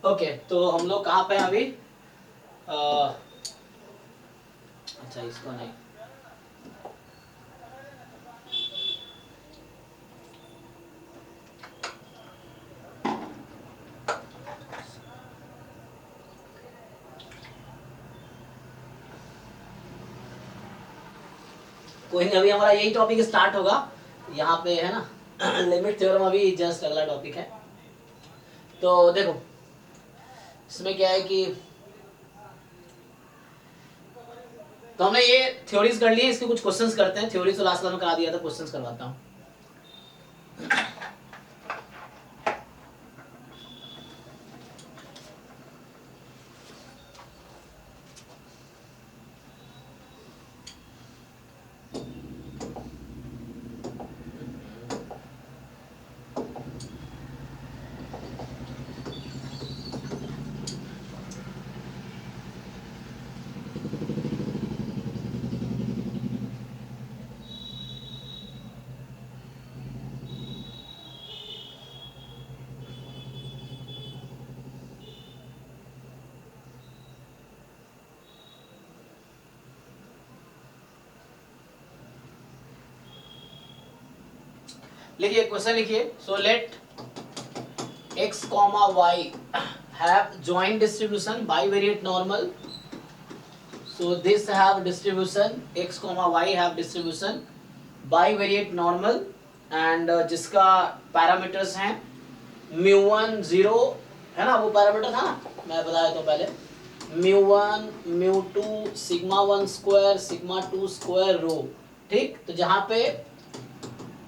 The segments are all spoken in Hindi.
ओके, तो हम लोग कहाँ पे हैं अभी? अच्छा, इसको नहीं, कोई नहीं, अभी हमारा यही टॉपिक स्टार्ट होगा यहाँ पे, है ना। लिमिट थ्योरम अभी जस्ट अगला टॉपिक है। तो देखो, इसमें क्या है कि तो हमने ये थ्योरीज कर ली है, इसके कुछ क्वेश्चंस करते हैं। थ्योरी तो लास्ट क्लास में करा दिया था, क्वेश्चंस करवाता हूँ। लिखिए, क्वेश्चन लिखिए। So let x comma y have joint distribution bivariate normal. So this have distribution x comma y have distribution bivariate normal and जिसका पैरामीटर्स हैं μ1 0, है ना, वो पैरामीटर था ना, मैं बताया तो पहले, μ1 μ2 sigma 1 square sigma 2 square rho. ठीक, तो जहाँ पे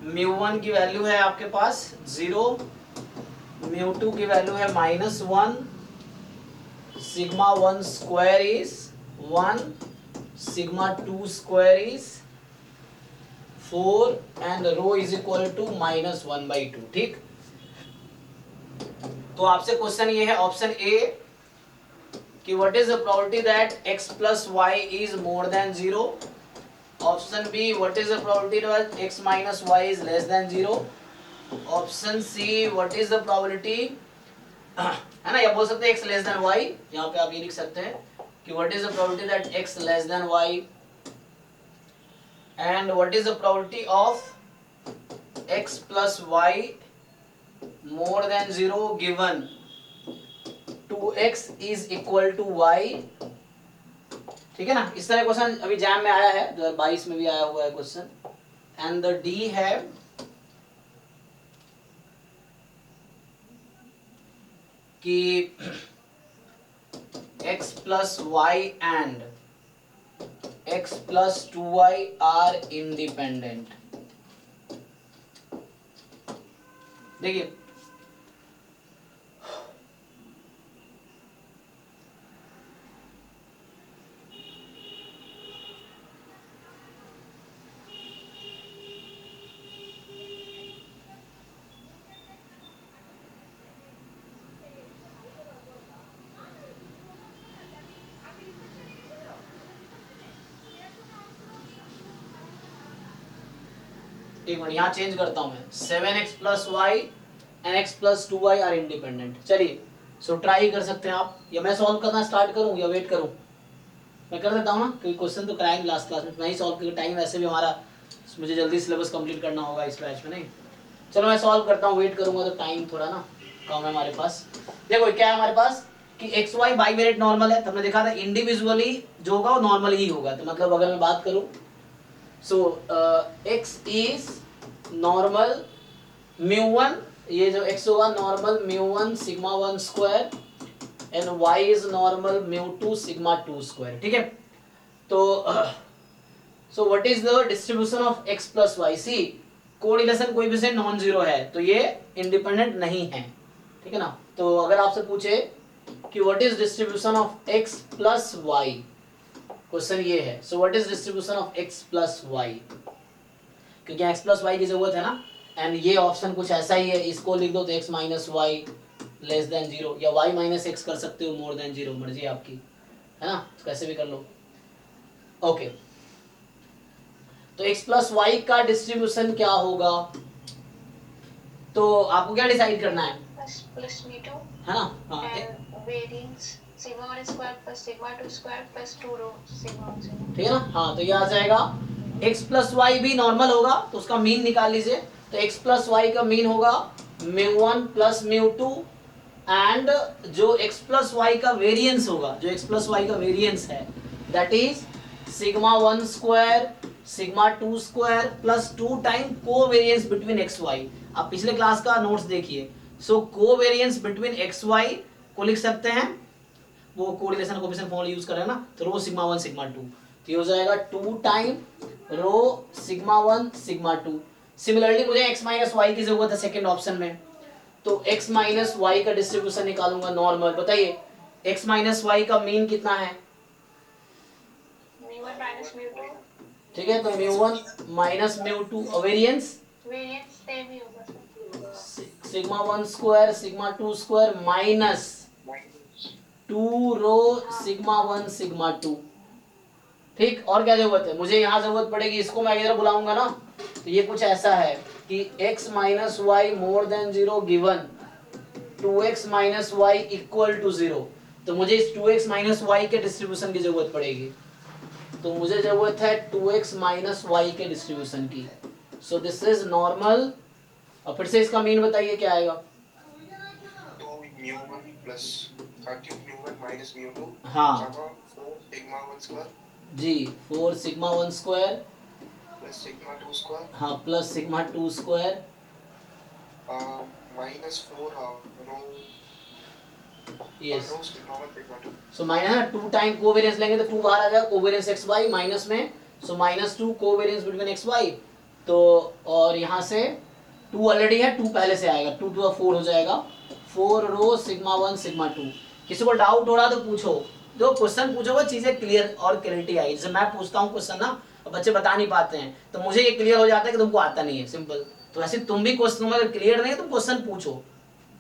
μ1 की वैल्यू है आपके पास 0, μ2 की वैल्यू है -1, sigma 1 square is 1, sigma 2 square is 4 and rho is equal to -1/2। ठीक, तो आपसे क्वेश्चन ये है ऑप्शन ए कि what is the probability that x plus y is more than 0। Option B, what is the probability that x minus y is less than 0। Option C, what is the probability, है ना, या बोल सकते हैं x लेस देन y, यहाँ पे आप ये लिख सकते हैं कि what is the probability that x less than y and what is the probability of x plus y more than 0 given 2x is equal to y। ठीक है ना, इस तरह क्वेश्चन अभी जैम में आया है, 2022 में भी आया हुआ है क्वेश्चन। एंड द डी है कि x plus y and x plus 2y are independent. देखिए, एक मिनट यहाँ चेंज करता हूं मैं, 7x plus y and x plus 2y are independent. चलिए, सो ट्राई कर सकते हैं आप, या मैं सॉल्व करना स्टार्ट करूं या वेट करूं? मैं कर देता हूं ना, क्योंकि क्वेश्चन तो कराएंगे लास्ट क्लास में, मैं ही सॉल्व करके, टाइम वैसे भी हमारा, मुझे जल्दी सिलेबस कंप्लीट करना होगा इस बैच में। नहीं, चलो मैं सॉल्व करता हूँ, वेट करूंगा तो टाइम थोड़ा ना कम है हमारे पास। देखो क्या है हमारे पास कि एक्स वाई बाइवेरिएट नॉर्मल है, तो हमने देखा था इंडिविजुअली जो होगा वो नॉर्मल ही होगा। तो मतलब अगर मैं बात करूं, सो एक्स इज नॉर्मल μ1, ये जो x होगा normal μ1 sigma 1 square and y is normal μ2 sigma 2 square. ठीक है, तो so what is the distribution of x plus y? See, correlation coefficient non zero है, तो ये इंडिपेंडेंट नहीं है। ठीक है ना, तो अगर आपसे पूछे कि what is distribution of x plus y, question ये है, so what is distribution of x plus y, क्योंकि x प्लस वाई की जरूरत है ना, एंड ये ऑप्शन कुछ ऐसा ही है, इसको लिख दो तो x minus y less than 0, या y माइनस एक्स कर सकते हो मोर देन 0, मर्जी आपकी, है ना, तो कैसे भी कर लो। ओके, तो x प्लस वाई का डिस्ट्रीब्यूशन क्या होगा? तो आपको क्या डिसाइड करना है? plus mu2 है ना? हाँ and variance sigma 1 square plus sigma 2 square plus 2 rho sigma 1 sigma 2. ठीक है ना? हाँ, तो ये आ जाएगा x प्लस वाई भी नॉर्मल होगा तो उसका मीन निकाल लीजिए। तो x प्लस वाई का मीन होगा μ1 प्लस μ2 एंड जो x प्लस वाई का वेरिएंस होगा, जो x प्लस वाई का वेरिएंस है that is sigma 1 square sigma 2 square plus 2 time covariance between x y. आप पिछले क्लास का नोट्स देखिए। So covariance between x y को लिख सकते हैं, वो कोरिलेशन कोएफिशिएंट फॉर्मूला यूज कर रहे हैं ना, तो रो सिग्मा 1 सिग्मा 2, तो ये हो जाएगा 2 time rho sigma 1 sigma 2। Similarly मुझे x माइनस वाई की जरूरत है सेकंड ऑप्शन में, तो x माइनस वाई का डिस्ट्रीब्यूशन निकालूंगा नॉर्मल। बताइए x माइनस वाई का मीन कितना है? mu1 minus mu2 ठीक है, तो μ1 माइनस μ2 और वेरिएंस सेम ही होगा sir. Sigma 1 square sigma 2 square minus 2 रो सिग्मा 1 सिग्मा 2। ठीक, और क्या जरूरत है मुझे? यहाँ जरूरत पड़ेगी, इसको मैं इधर बुलाऊंगा ना, तो ये कुछ ऐसा है कि x minus y more than 0 given 2x minus y equal to 0। तो मुझे इस 2x माइनस वाई के डिस्ट्रीब्यूशन की जरूरत पड़ेगी, तो मुझे जरूरत है 2x माइनस वाई के डिस्ट्रीब्यूशन की। सो दिस इज नॉर्मल, और फिर से इसका मीन बताइए क्या आएगा? तो mu1 plus 30 mu1 minus mu2 हाँ 4 सिग्मा 1 स्क्वायर जी, 4 sigma 1 square plus sigma 2 square हाँ plus sigma 2 square minus 4 rho yes. Rho sigma 1 sigma 2। So minus 2 time covariance लेंगे तो 2 बाहर आ जाएगा, कोवेरिएंस एक्स वाई माइनस में, so minus 2 covariance between x y. तो और यहाँ से 2 ऑलरेडी है, 2 पहले से आएगा, 2 2 4 हो जाएगा, 4 रो सिग्मा 1 सिग्मा 2। किसी को डाउट हो रहा तो पूछो, जो क्वेश्चन पूछो वो चीजें क्लियर और क्लैरिटी आएगी। जैसे मैं पूछता हूँ क्वेश्चन ना, और बच्चे बता नहीं पाते हैं, तो मुझे ये क्लियर हो जाता है कि तुमको आता नहीं है, सिंपल। तो ऐसे तुम भी क्वेश्चन अगर क्लियर नहीं है तो क्वेश्चन पूछो,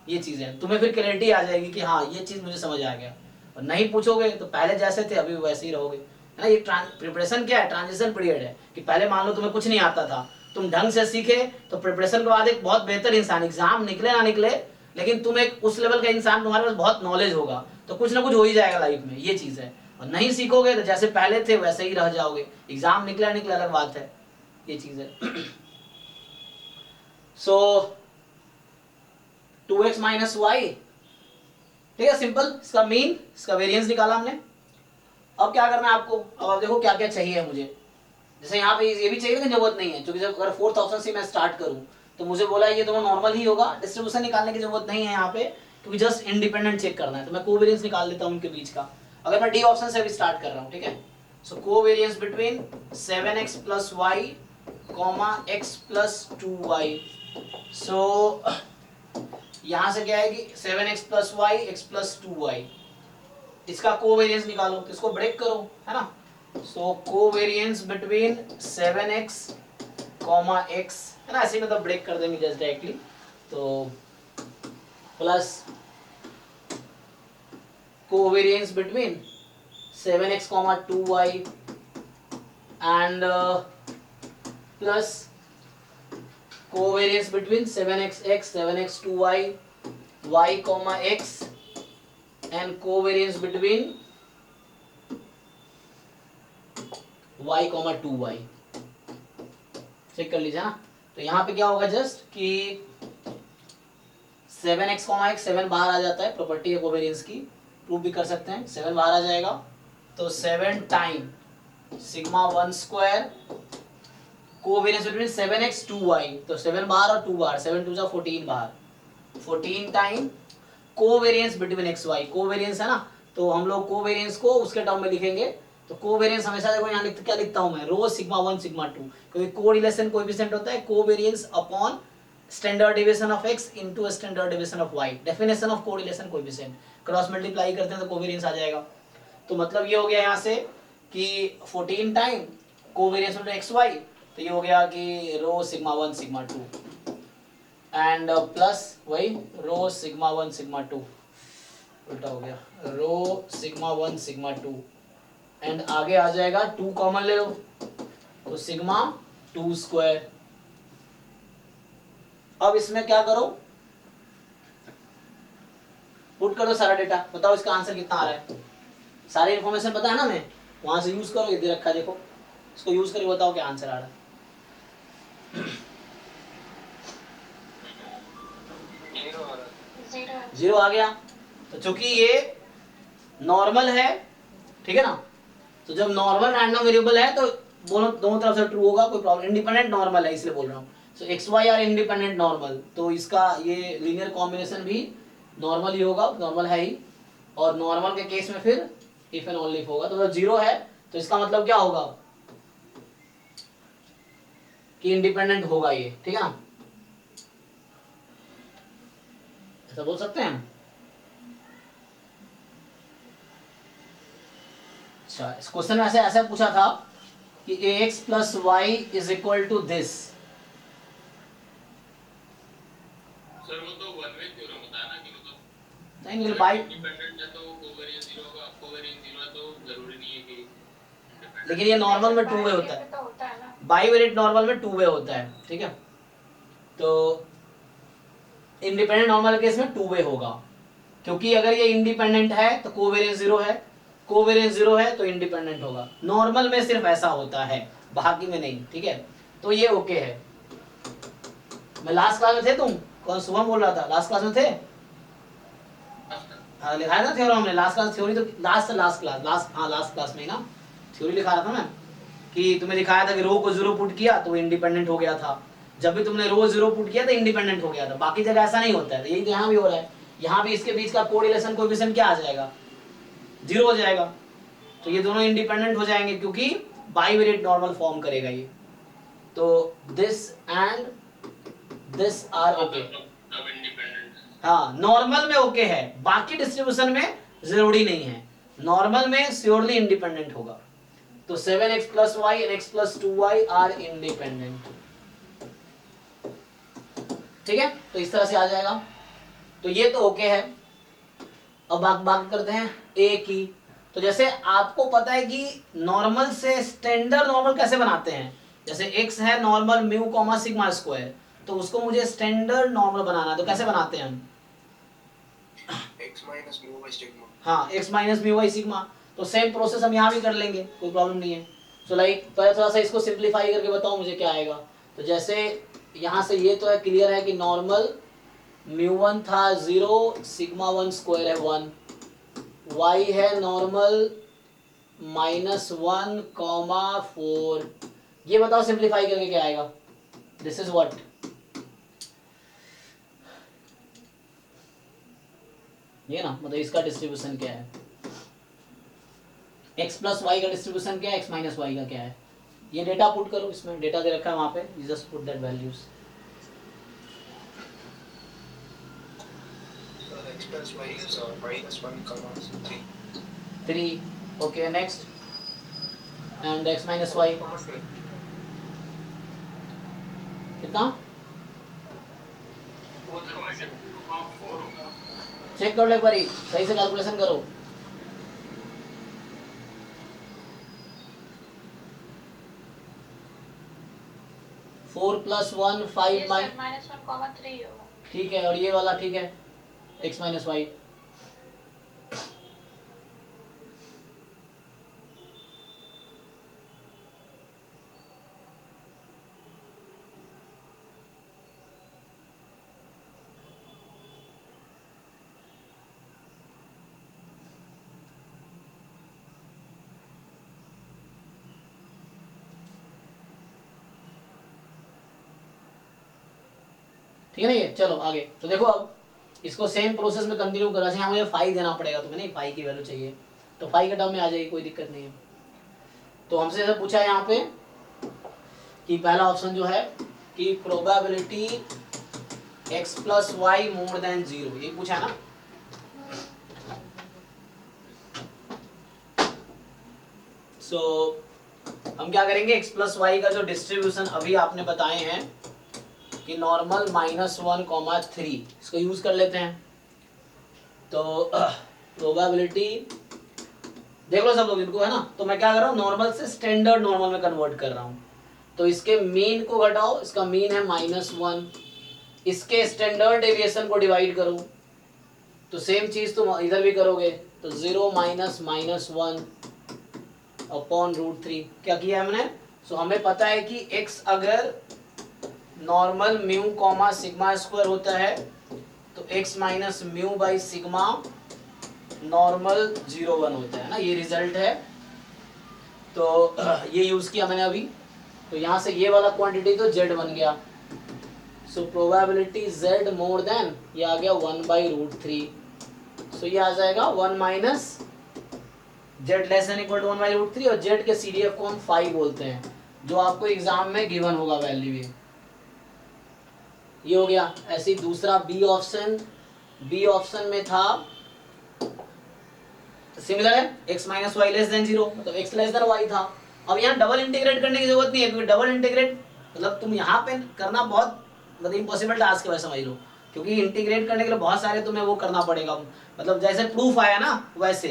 ये चीजें तुम्हें फिर क्लैरिटी आ जाएगी कि हाँ ये चीज मुझे समझ आ गया। और नहीं पूछोगे तो पहले जैसे थे अभी वैसे ही रहोगे, है ना। ये प्रिपरेशन क्या है? ट्रांजिशन पीरियड है, कि पहले मान लो तुम्हें कुछ नहीं आता था, तुम ढंग से सीखे तो प्रिपरेशन के बाद एक बहुत बेहतर इंसान, एग्जाम निकले ना निकले लेकिन तुम एक उस लेवल का इंसान, तुम्हारे पास बहुत नॉलेज होगा, तो कुछ ना कुछ हो ही जाएगा लाइफ में, ये चीज है। और नहीं सीखोगे तो जैसे पहले थे वैसे ही रह जाओगे, एग्जाम निकला निकला अलग बात है, ये चीज है। सो 2x माइनस वाई, ठीक है, सिंपल। इसका मीन, इसका वेरिएंस निकाला हमने। अब क्या करना है आपको? अब आप देखो क्या क्या चाहिए मुझे। जैसे यहाँ पे ये भी चाहिए लेकिन जरूरत नहीं है, क्योंकि जब अगर 4th ऑप्शन से मैं स्टार्ट करूँ तो मुझे बोला ये दोनों नॉर्मल ही होगा, डिस्ट्रीब्यूशन निकालने की जरूरत नहीं है यहाँ पे, क्योंकि जस्ट इंडिपेंडेंट चेक करना है। तो मैं कोवेरिएंस निकाल लेता हूँ उनके बीच का। अगर मैं डी ऑप्शन से भी स्टार्ट कर रहा हूँ, ठीक है। So covariance between 7x plus y comma x plus 2y। सो यहाँ से क्या है कि 7x plus Y x plus 2y, इसका कोवेरिएंस निकालो, तो इसको ब्रेक करो, है ना। So covariance between 7x comma x, है ना, ऐसे मतलब ब्रेक कर देंगे जस्ट डायरेक्टली। तो plus covariance between 7x comma 2y and plus covariance between 7x 7x2y y comma x and covariance between y comma 2y। Check कर लीजिए ना। तो यहाँ पे क्या होगा जस्ट कि 7x x 7 बाहर आ जाता है, प्रॉपर्टी है कोवेरिएंस की, प्रूव भी कर सकते हैं, 7 बाहर आ जाएगा। तो 7 time sigma 1 square covariance between 7x 2y, तो 7 बाहर और 2 बाहर, 7 2 जा 14 बाहर, 14 time covariance between x y, covariance है ना, तो हम लोग कोवेरिएंस को उसके टर्म में लिखेंगे। तो कोवेरिएंस हमेशा देखो यहाँ क्या लिखता हूँ मैं, रो सिग्मा 1 सिग्मा 2, क्योंकि कोरिलेशन कोएफिशिएंट होता है covariance upon standard deviation of x into standard deviation of y, definition of correlation coefficient, cross multiply करते हैं तो कोवेरिएंस आ जाएगा। तो मतलब ये हो गया यहाँ से कि 14 time covariance between x y, तो ये हो गया कि रो सिग्मा 1 सिग्मा 2 एंड प्लस वही रो सिग्मा 1 सिग्मा 2, उल्टा हो गया, रो सिग्मा 1 सिग्मा 2 एंड आगे आ जाएगा 2 कॉमन ले लो, तो सिग्मा 2 स्क्वायर। अब इसमें क्या करो, पुट कर दो सारा डेटा, बताओ इसका आंसर कितना आ रहा है। सारी इन्फॉर्मेशन पता है ना, मैं वहां से यूज करो, ये दे रखा है देखो, इसको यूज करके बताओ क्या आंसर आ रहा है। जीरो आ गया। तो चूंकि ये नॉर्मल है, ठीक है ना, तो जब नॉर्मल रैंडम वेरिएबल है तो दोनों तरफ से ट्रू होगा, कोई प्रॉब्लम, इंडिपेंडेंट नॉर्मल है इसलिए बोल रहा हूँ। So X Y are independent normal, तो इसका ये लीनियर कॉम्बिनेशन भी नॉर्मल ही होगा, नॉर्मल है ही। और नॉर्मल के केस में फिर इफ एंड ओनली इफ होगा। तो जब जीरो है तो इसका मतलब क्या होगा कि इंडिपेंडेंट होगा ये, ठीक है ना, ऐसा बोल सकते हैं हम। अच्छा, इस क्वेश्चन में ऐसा पूछा था कि ax plus y is equal to this. Sir वो तो वन वे थ्योरम होता है ना, कि मतलब नहीं नहीं बाई, इंडिपेंडेंट है तो कोवेरिएंस जीरो होगा, कोवेरिएंस जीरो है तो जरूरी नहीं है कि independent। लेकिन ये नॉर्मल में टू वे होता है, तो होता है ना। बाईवेरिएंट नॉर्मल में टू वे होता है, ठीक है। तो इंडिपेंडेंट नॉर्मल केस में टू वे होगा, क्योंकि अगर ये इंडिपेंडेंट है तो कोवेरिएंस जीरो है, कोवेरिएंस जीरो है तो इंडिपेंडेंट होगा। नॉर्मल में सिर्फ ऐसा होता है, बाकी में नहीं, ठीक है। तो ये ओके है। मैं लास्ट क्लास में थे, तुम कौन शुभम बोल रहा था, लास्ट क्लास में थे? हाँ लिखा है ना थ्योरम हमने, लास्ट क्लास थ्योरी, तो लास्ट क्लास में ही ना थ्योरी लिखा रहा था मैं, कि तुम्हें दिखाया था कि रो को जीरो पुट किया तो इंडिपेंडेंट हो गया था। जब भी तुमने रो जीरो पुट किया तो इंडिपेंडेंट हो गया था, बाकी जगह ऐसा नहीं होता है। यही तो यहाँ भी हो रहा है, यहाँ भी इसके बीच का कोरिलेशन कोएफिशिएंट क्या आ जाएगा, जीरो हो जाएगा। तो ये दोनों इंडिपेंडेंट हो जाएंगे क्योंकि बाईवेरिएंट नॉर्मल फॉर्म करेगा ये। तो this and this are okay. अब इंडिपेंडेंट, हाँ नॉर्मल में ओके है, बाकी डिस्ट्रीब्यूशन में जरूरी नहीं है, नॉर्मल में श्योरली इंडिपेंडेंट होगा। तो 7x plus y and x plus 2y are independent, ठीक है। तो इस तरह से आ जाएगा। तो ये तो ओके है। अब बात करते हैं a की। तो जैसे आपको पता है कि नॉर्मल से स्टैंडर्ड नॉर्मल कैसे बनाते हैं, जैसे x है normal mu comma sigma square, तो उसको मुझे स्टैंडर्ड नॉर्मल बनाना है, तो कैसे बनाते हैं हम? x minus mu by sigma. हाँ x minus mu by sigma. तो सेम प्रोसेस हम यहाँ भी कर लेंगे, कोई प्रॉब्लम नहीं है। सो लाइक पहले थोड़ा सा इसको सिंप्लीफाई करके बताओ मुझे क्या आएगा। तो जैसे यहाँ से ये तो है क्लियर है कि नॉर्मल म्यू वन था 0, सिग्मा वन स्क्वायर है 1, y है नॉर्मल -1, 4। ये बताओ सिंप्लीफाई करके क्या आएगा। दिस इज व्हाट, ये ना, मतलब इसका डिस्ट्रीब्यूशन क्या है, x प्लस वाई का डिस्ट्रीब्यूशन क्या है, x माइनस वाई का क्या है। ये डेटा पुट करो, इसमें डेटा दे रखा है वहां पे, you just put that values. x plus y is -1, 3 okay, next and x minus y कितना, चेक कर लो एक बार, सही से कैलकुलेशन करो। फोर प्लस वन 5 -1,3 होगा। ठीक है, और ये वाला ठीक है x माइनस वाई। ठीक है ना, ये चलो आगे। तो देखो अब इसको सेम प्रोसेस में कंटिन्यू करा, यहाँ मुझे फाई देना पड़ेगा, तुम्हें नहीं फाई की वैल्यू चाहिए तो फाई के टर्म में आ जाएगी, कोई दिक्कत नहीं है। तो हमसे ऐसा पूछा है यहाँ पे कि पहला ऑप्शन जो है कि probability x plus y more than 0, ये पूछा है ना। सो हम क्या करेंगे, x प्लस वाई का जो डिस्ट्रीब्यूशन अभी आपने बताए हैं कि नॉर्मल -1, 3, इसको यूज कर लेते हैं। तो प्रोबेबिलिटी देख लो सब लोग इनको, है ना। तो मैं क्या कर रहा हूँ, नॉर्मल से स्टैंडर्ड नॉर्मल में कन्वर्ट कर रहा हूँ। तो इसके मीन को घटाओ, इसका मीन है -1, इसके स्टैंडर्ड डेविएशन को डिवाइड करो तो सेम चीज तुम इधर भी करोगे, तो 0 माइनस माइनस 1 अपॉन रूट 3। क्या किया हमने? सो हमें पता है कि x अगर normal mu comma sigma square होता है तो x minus mu by sigma normal 0 1 होता है ना, ये रिजल्ट है। तो ये यूज किया मैंने अभी, तो यहाँ से ये वाला क्वांटिटी तो z बन गया। So probability z more than ये आ गया 1 बाई रूट 3। सो ये आ जाएगा 1 minus z less than equal to 1 by root 3, और z के CDF को हम 5 बोलते हैं, जो आपको एग्जाम में गिवन होगा वैल्यू ये हो गया। ऐसे ही दूसरा बी ऑप्शन में था सिमिलर है, x minus y less than 0, मतलब x लेस देन y था। अब यहाँ डबल इंटीग्रेट करने की जरूरत नहीं है, क्योंकि डबल इंटीग्रेट मतलब तुम यहाँ पे करना बहुत मतलब इम्पॉसिबल टास्क है वैसे समझ लो, क्योंकि इंटीग्रेट करने के लिए बहुत सारे तुम्हें वो करना पड़ेगा, मतलब जैसे प्रूफ आया ना वैसे,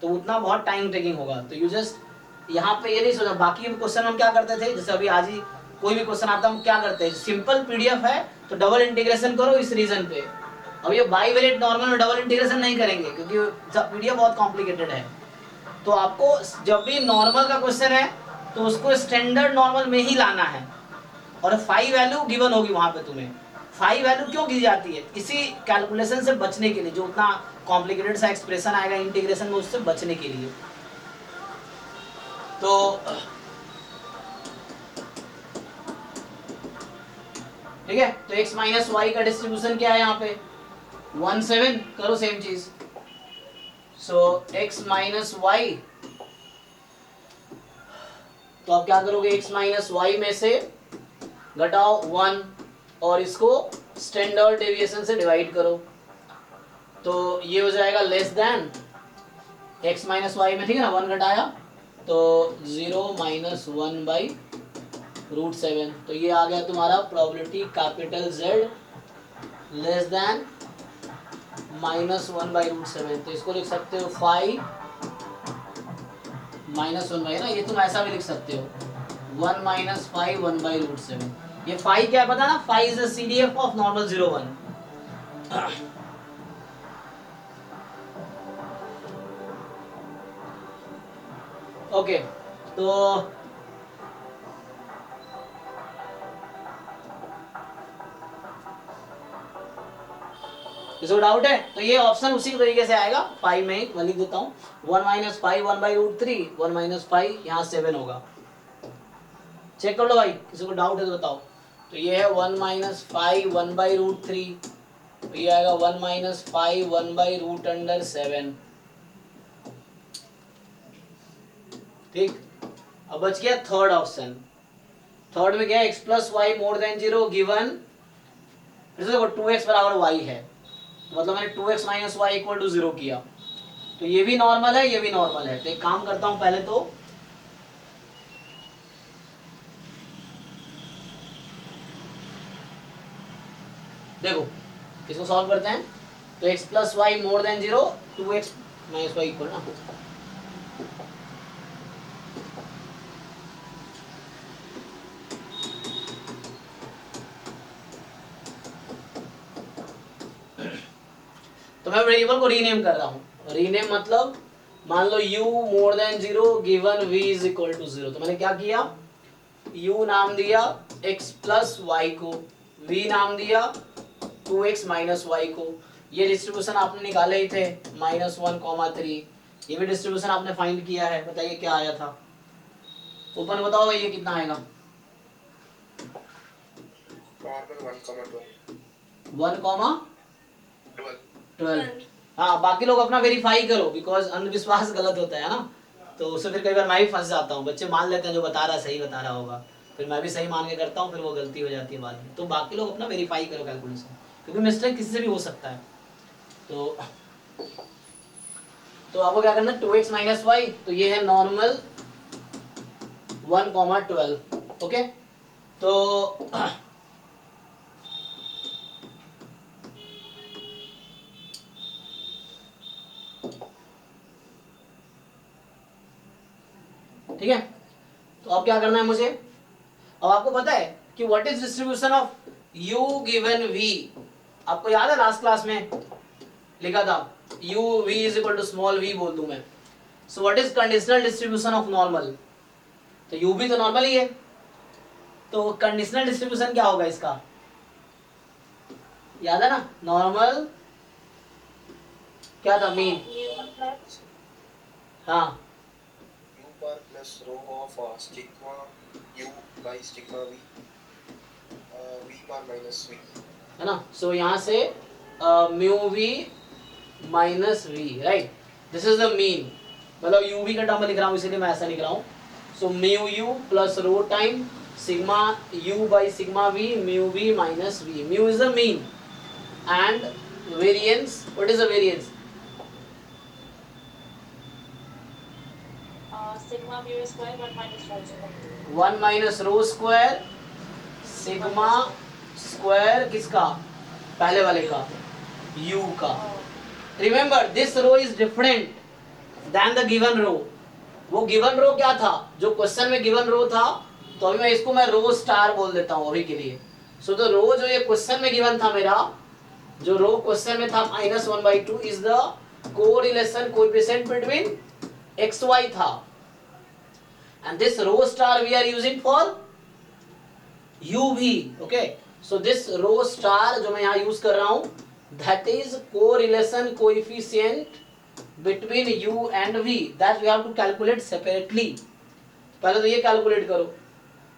तो उतना बहुत टाइम टेकिंग होगा। तो यू जस्ट यहाँ पे ये नहीं सोचा। बाकी क्वेश्चन हम क्या करते थे, जैसे अभी आज ही कोई भी क्वेश्चन आता हम क्या करते हैं, सिंपल PDF है तो डबल इंटीग्रेशन करो इस रीजन पे। अब ये बाईवेरिएट नॉर्मल में डबल इंटीग्रेशन नहीं करेंगे क्योंकि PDF बहुत कॉम्प्लिकेटेड है। तो आपको जब भी नॉर्मल का क्वेश्चन है तो उसको स्टैंडर्ड नॉर्मल में ही लाना है, और 5 वैल्यू गिवन होगी वहां पे। तुम्हें 5 वैल्यू क्यों दी जाती है? इसी कैलकुलेशन से बचने के लिए, जो उतना कॉम्प्लिकेटेड सा एक्सप्रेशन आएगा इंटीग्रेशन में, उससे बचने के लिए। तो ठीक है, तो x माइनस वाई का डिस्ट्रीब्यूशन क्या है यहाँ पे 1 7। करो सेम चीज। सो x माइनस वाई, तो आप क्या करोगे, x माइनस वाई में से घटाओ 1 और इसको स्टैंडर्ड डेविएशन से डिवाइड करो, तो ये हो जाएगा less than x minus y में, ठीक है ना, 1 घटाया तो 0 माइनस 1 बाई रूट 7। तो ये आ गया तुम्हारा probability capital Z less than minus 1 by root 7। तो इसको लिख सकते हो 5 माइनस 1 बाई, ना ये तुम ऐसा भी लिख सकते हो 1 माइनस 5 1 बाई रूट 7। ये 5 क्या है पता ना, 5 is the CDF of normal 0 1। Okay, तो इसको डाउट है तो ये ऑप्शन उसी तरीके से आएगा। 5 में मैं लिख देता हूँ 1 माइनस 5 1 बाई रूट 3, 1 माइनस 5 यहाँ 7 होगा। चेक कर लो भाई, किसी को डाउट है तो बताओ। तो ये है 1 माइनस 5 1 बाई रूट 3, तो ये आएगा 1 माइनस 5 1 बाई रूट अंडर 7। ठीक, अब बच गया थर्ड ऑप्शन। थर्ड में क्या है, x plus y more than 0 given, देखो 2x बराबर y है, मतलब मैंने 2x minus y equal to 0 किया। तो ये भी नॉर्मल है, ये भी नॉर्मल है। तो एक काम करता हूं, पहले तो देखो इसको सॉल्व करते हैं। तो x plus y more than 0, 2x minus y equal ना, तो मैं वेरिएबल को रीनेम कर रहा हूँ। रीनेम मतलब मान लो u more than 0 given v is equal to 0। तो मैंने क्या किया, u नाम दिया x प्लस वाई को, v नाम दिया 2x माइनस वाई को। ये डिस्ट्रीब्यूशन आपने निकाले ही थे -1, 3। ये भी डिस्ट्रीब्यूशन आपने फाइंड किया है, बताइए क्या आया था। ओपन बताओ ये कितना आएगा। 1,12। हाँ, बाकी लोग अपना वेरीफाई करो, बिकॉज अंधविश्वास गलत होता है ना, तो उससे फिर कई बार मैं भी फंस जाता हूँ। बच्चे मान लेते हैं जो बता रहा है सही बता रहा होगा, फिर मैं भी सही मान के करता हूँ, फिर वो गलती हो जाती है बाद में। तो बाकी लोग अपना वेरीफाई करो कैलकुलेशन, क्योंकि मिस्टेक किसी से भी हो सकता है। तो आपको क्या करना है, 2x माइनस वाई, तो ये है नॉर्मल 1,12। ओके, तो ठीक है। तो अब क्या करना है मुझे, अब आपको पता है कि what is distribution of u given v। आपको याद है लास्ट क्लास में लिखा था u v is equal to small v बोल दूं मैं. So what is conditional distribution of normal? तो u भी तो नॉर्मल ही है, तो कंडीशनल डिस्ट्रीब्यूशन क्या होगा इसका? याद है ना, नॉर्मल क्या था? मीन. हाँ U bar plus rho of sigma U by sigma V. V bar minus V. है ना. सो यहाँ से mu v minus v, right. This is the mean. मतलब यू वी का टर्म में लिख रहा हूँ इसलिए मैं ऐसा लिख रहा हूँ. So mu u plus rho time sigma u by sigma v, mu v minus v. Mu is the mean and variance, what is the variance? sigma mu square 1 minus rho square. 1 minus rho square sigma square किसका? पहले वाले का, u का. Remember this rho is different than the given rho. वो गिवन रो क्या था? जो क्वेश्चन में गिवन रो था, तो अभी मैं इसको मैं रो स्टार बोल देता हूँ अभी के लिए. सो द रो जो ये क्वेश्चन में गिवन था मेरा, जो रो क्वेश्चन में था -1/2 is the correlation coefficient between x y था. And this row star we are using for UV. Okay, so this row star जो मैं यहाँ यूज कर रहा हूँ, that is correlation coefficient between U and V that we have to calculate separately. पहले तो ये कैलकुलेट करो,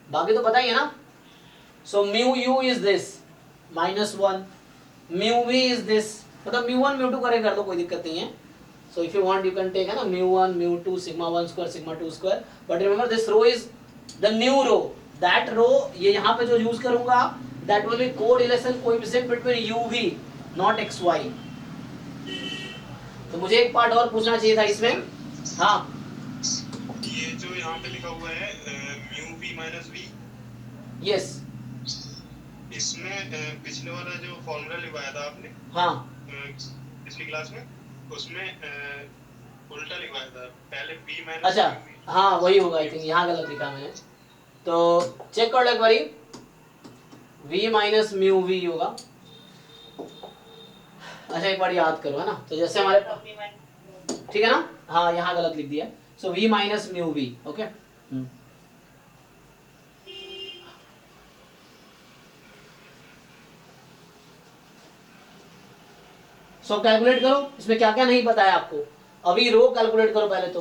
बाकी तो पता ही है ना. So mu U is this -1, mu V is this. मतलब mu1 mu2 करे कर दो, कोई दिक्कत नहीं है. So if you want you can take है ना mu1 mu2 sigma 1 square sigma 2 square. But remember this row is the new row. That row ये यहाँ पे जो यूज करूँगा that will be correlation coefficient between UV not XY. तो मुझे एक पार्ट और पूछना चाहिए था इसमें. हाँ ये जो यहाँ पे लिखा हुआ है mu v minus v, yes. इसमें पिछले वाला जो फॉर्मूला लिखवाया था आपने हाँ पिछली क्लास में, उसमें उल्टा लिखवाया था. पहले v माइनस. अच्छा हाँ वही होगा. आई थिंक यहाँ गलत लिखा मैंने, तो चेक कर लो एक बारी. v माइनस म्यू वी होगा. अच्छा एक बार याद करो, है ना. तो जैसे हमारे ठीक है ना. हाँ यहाँ गलत लिख दिया. So v minus mu v. Okay so calculate करो. इसमें क्या क्या नहीं पता है आपको. अभी रो कैलकुलेट करो पहले तो,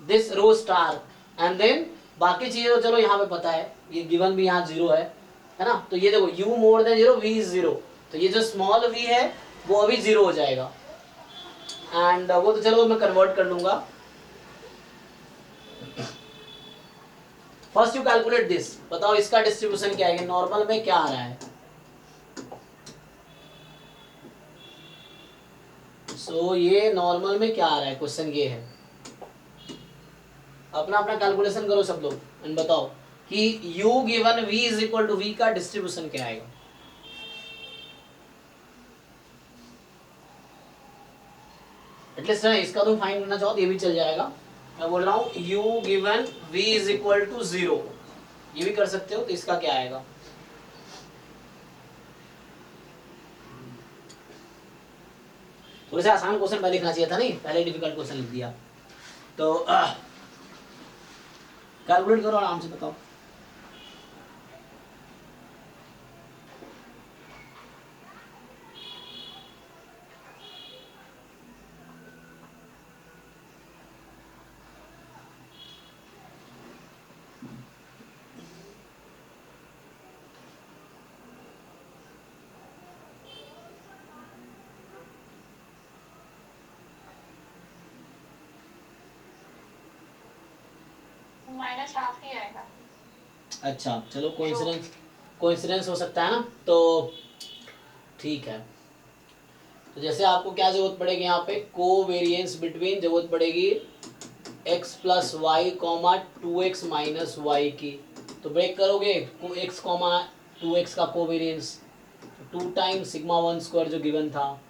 this rho star, and then बाकी चीजें तो चलो यहाँ पे पता है. ये गिवन भी यहाँ 0 है ना. तो ये देखो u more than 0 v is 0, तो ये जो स्मॉल v है वो अभी 0 हो जाएगा. एंड वो तो चलो मैं कन्वर्ट कर लूंगा. First you calculate this. बताओ इसका डिस्ट्रीब्यूशन क्या है, नॉर्मल में क्या आ रहा है. सो ये नॉर्मल में क्या आ रहा है, क्वेश्चन ये है. अपना अपना कैलकुलेशन करो सब लोग एंड बताओ कि u given v is equal to v का डिस्ट्रीब्यूशन क्या आएगा. एटलीस्ट इसका तुम फाइंड करना चाहो तो ये भी चल जाएगा. मैं बोल रहा हूँ u given v is equal to 0, ये भी कर सकते हो. तो इसका क्या आएगा. थोड़ा सा आसान क्वेश्चन पहले लिखना चाहिए था, नहीं पहले डिफिकल्ट क्वेश्चन लिख दिया. तो कैलकुलेट करो आराम से, बताओ. माइनस हाफ ही आएगा. अच्छा चलो कोइंसिडेंस हो सकता है ना. तो ठीक है. तो जैसे आपको क्या जरूरत पड़ेगी यहाँ पे, कोवेरिएंस बिटवीन जरूरत पड़ेगी x plus y comma 2x minus y की. तो ब्रेक करोगे x कॉमा 2x का कोवेरिएंस 2 टाइम सिग्मा 1 स्क्वायर जो गिवन था,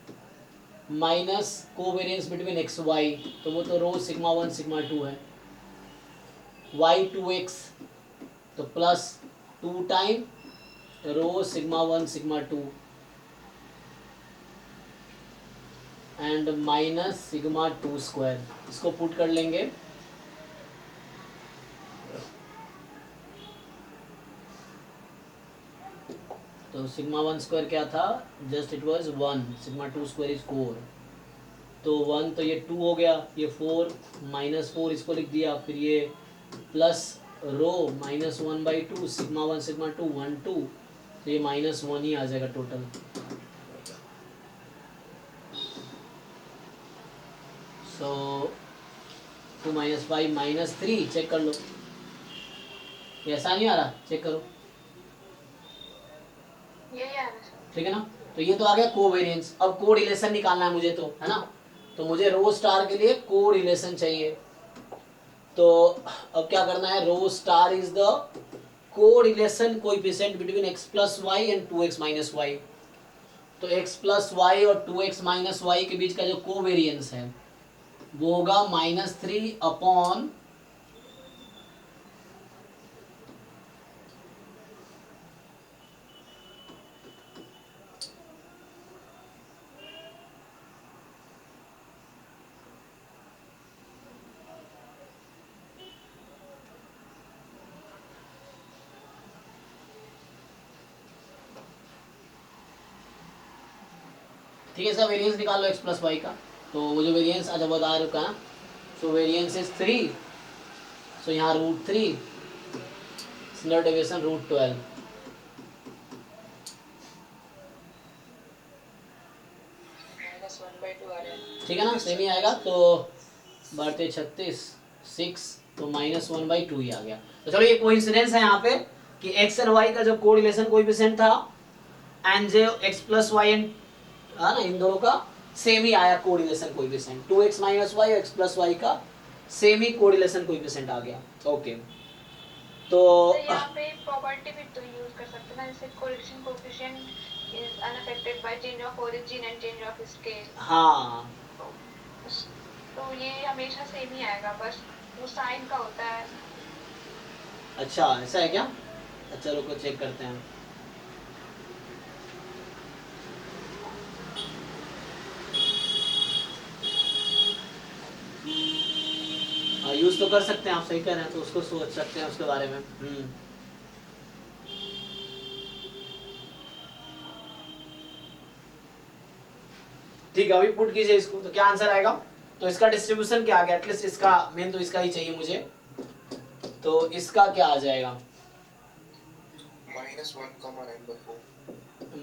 minus covariance between x y, तो वो तो रो सिग्मा 1 सिग्मा 2 है, y 2x, तो plus 2 time rho sigma 1 sigma 2. And minus sigma two square, इसको पुट कर लेंगे। तो सिग्मा वन स्क्वायर क्या था, just it was 1, sigma two square is 4, तो 1 तो ये 2 हो गया, ये 4 -4 इसको लिख दिया, फिर ये प्लस रो -1/2 सिग्मा 1 सिग्मा 2 1 2, तो ये -1 ही आ जाएगा टोटल। सो 2 - 5 -3, चेक कर लो, ये ऐसा नहीं आ रहा, चेक करो, यही आ रहा है सर। ठीक है ना। तो ये तो आ गया कोवेरिएंस। अब को रिलेशन निकालना है मुझे, तो है ना, तो मुझे रो स्टार के लिए को रिलेशन चाहिए। तो अब क्या करना है, rho star is the correlation coefficient between x plus y and 2x minus y. तो x प्लस वाई और 2x माइनस वाई के बीच का जो कोवेरिएंस है वो होगा -3 अपॉन ठीक है, इसका वेरिएंस निकाल लो x प्लस वाई का। तो वो जो वेरिएंस अच्छा बता रखा है ना, सो वेरिएंस इज 3, सो यहाँ √3, स्टैंडर्ड डेविएशन √12, -1/2 आ रहा है। ठीक है ना, सेम ही आएगा। तो बढ़ते 36 6, तो -1/2 ही आ गया। तो चलो ये कोइंसिडेंस है यहाँ पे कि x एंड y का जो कोरिलेशन कोएफिशिएंट था एंड जो x प्लस वाई एंड है ना, इन दोनों का सेम ही आया correlation coefficient, 2x minus y और x प्लस वाई का सेम ही कोरिलेशन कोएफिशिएंट आ गया। ओके, तो तो यहाँ पे प्रॉपर्टी भी तो यूज कर सकते हैं ना, जैसे correlation coefficient is unaffected by change of origin and change of scale. हाँ तो ये हमेशा सेम ही आएगा, बस वो साइन का होता है। अच्छा ऐसा है क्या, अच्छा रुको चेक करते हैं। यूज तो कर सकते हैं, आप सही कह रहे हैं, तो उसको सोच सकते हैं उसके बारे में। ठीक है, अभी पुट कीजिए इसको, तो क्या आंसर आएगा। तो इसका डिस्ट्रीब्यूशन क्या आ गया, एटलीस्ट इसका मेन तो इसका ही चाहिए मुझे, तो इसका क्या आ जाएगा, -1,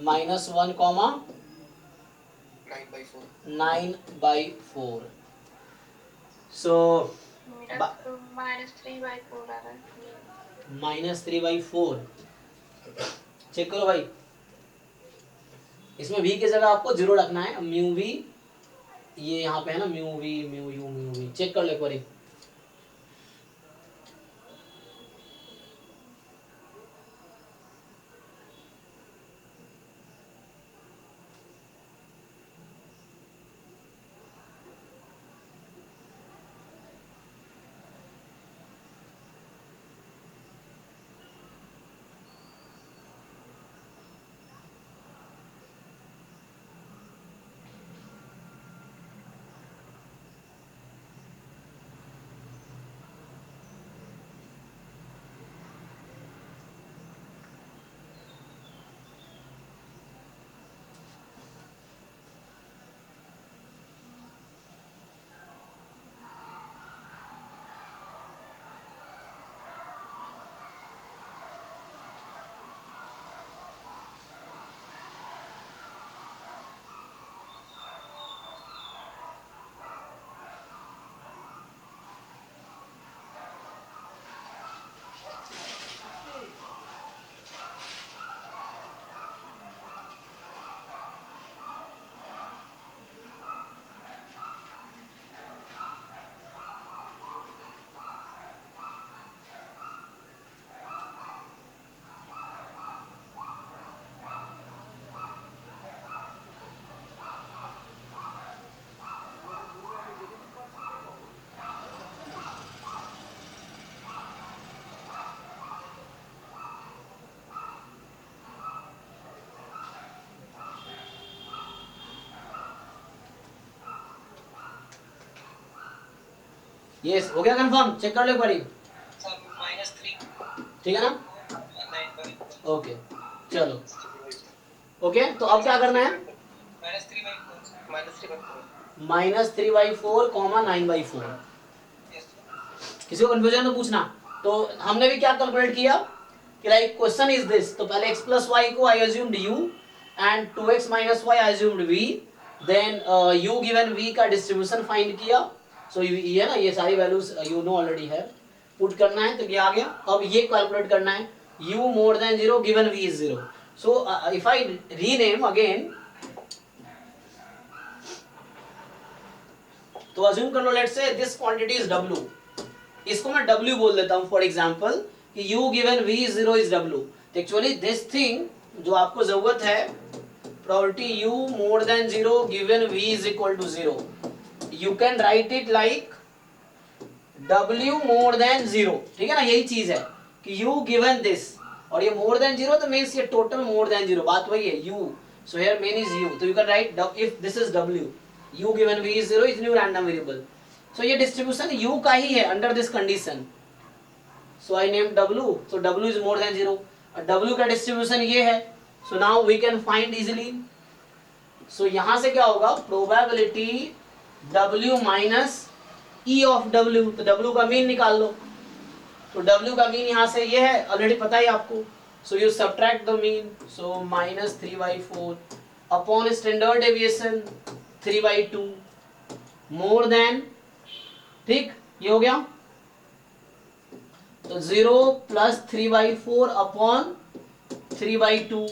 9/4, -1, 9/4, 9/4। सो मेरा तो -3/4 आ रहा है। -3/4, चेक करो भाई, इसमें v की जगह आपको 0 रखना है, म्यू v, ये यहाँ पे है ना mu v mu u mu v, check कर लो एक बारी। यस, हो गया कंफर्म? चेक कर लो एक बारी, सर -3 ठीक है ना? 9/4 ओके चलो, ओके तो अब क्या करना है? -3/4 -3/4 कॉमा 9/4। यस किसी को कंफ्यूजन तो पूछना। तो हमने भी क्या कैलकुलेट किया कि लाइक क्वेश्चन इज दिस, तो पहले x प्लस वाई को I assumed u and 2x minus y I assumed v, then u given v का डिस्ट्रीब्यूशन फाइंड किया। सो ये ना, ये सारी वैल्यूज यू नो ऑलरेडी है, पुट करना है तो ये आ गया। अब ये कैलकुलेट करना है u more than 0 given v is 0। So if I rename again, तो अज्यूम कर लो let's say this quantity is w, इसको मैं w बोल देता हूं फॉर एग्जांपल कि u given v is 0 is w। तो एक्चुअली दिस थिंग जो आपको जरूरत है, probability u more than 0 given v is equal to 0, you can write it like w more than 0, ठीक है ना? यही चीज है कि u गिवन दिस, और ये मोर देन 0 तो मींस ये टोटल मोर देन 0, बात वही है u, so here mean is u, तो you can write if this is w, u given v is 0 is new random variable. So ये डिस्ट्रीब्यूशन u का ही है under this condition, so I name w, so w is more than 0, और w का डिस्ट्रीब्यूशन ये है। So now we can find easily, so यहां से क्या होगा, probability w minus e of w, तो w का मीन निकाल लो। तो w का मीन यहां से ये है, ऑलरेडी पता ही आपको, so you subtract the mean, so -3/4 upon standard deviation 3/2 more than, ठीक, ये हो गया। तो 0 प्लस 3/4 अपॉन 3/2,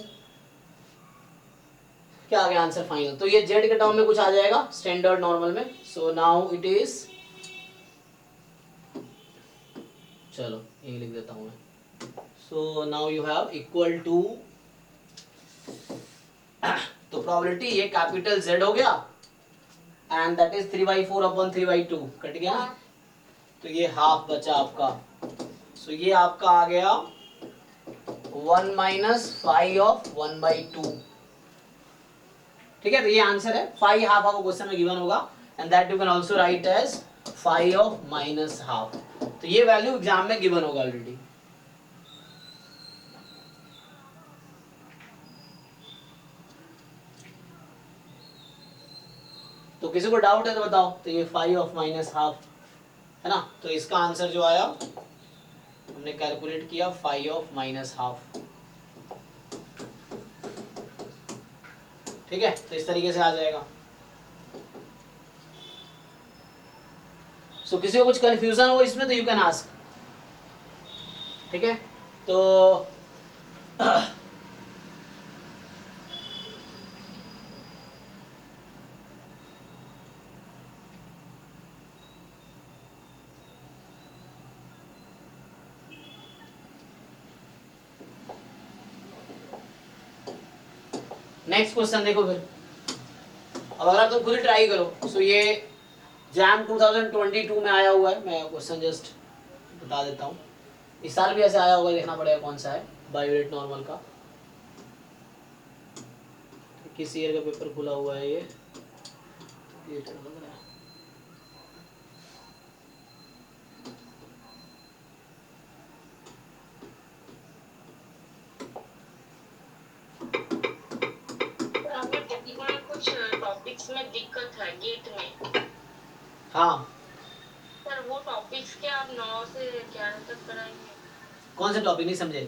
क्या आ गया आंसर फाइनल? तो ये जेड के टर्म में कुछ आ जाएगा स्टैंडर्ड नॉर्मल में। सो नाउ इट इज, चलो यही लिख देता हूं मैं। So now you have equal to, तो प्रोबेबिलिटी ये कैपिटल Z हो गया and that is 3/4 upon 3/2, cut गया ना? तो ये हाफ बचा आपका, सो ये आपका आ गया 1 माइनस 5 ऑफ 1/2, ठीक है? तो ये आंसर है, 5 हाफ आपको क्वेश्चन में गिवन होगा and that you can also write as 5 of minus half. तो ये वैल्यू एग्जाम में गिवन होगा ऑलरेडी। तो किसी को डाउट है तो बताओ। तो ये 5 ऑफ माइनस हाफ है ना, तो इसका आंसर जो आया हमने कैलकुलेट किया 5 ऑफ माइनस हाफ, ठीक है? तो इस तरीके से आ जाएगा। सो किसी को कुछ कंफ्यूजन हो इसमें तो यू कैन आस्क, ठीक है? तो नेक्स्ट क्वेश्चन देखो फिर। अब अगर तुम खुद ही ट्राई करो, सो ये जैम 2022 में आया हुआ है, मैं क्वेश्चन जस्ट बता देता हूँ। इस साल भी ऐसे आया होगा, देखना पड़ेगा कौन सा है, बायोरेट नॉर्मल का। किस ईयर का पेपर खुला हुआ है ये लग रहा है। कुछ टॉपिक्स में दिक्कत है गेट में। हाँ, सर वो टॉपिक्स के आप 9 से 11 तक कराएंगे? कौन से टॉपिक नहीं समझे?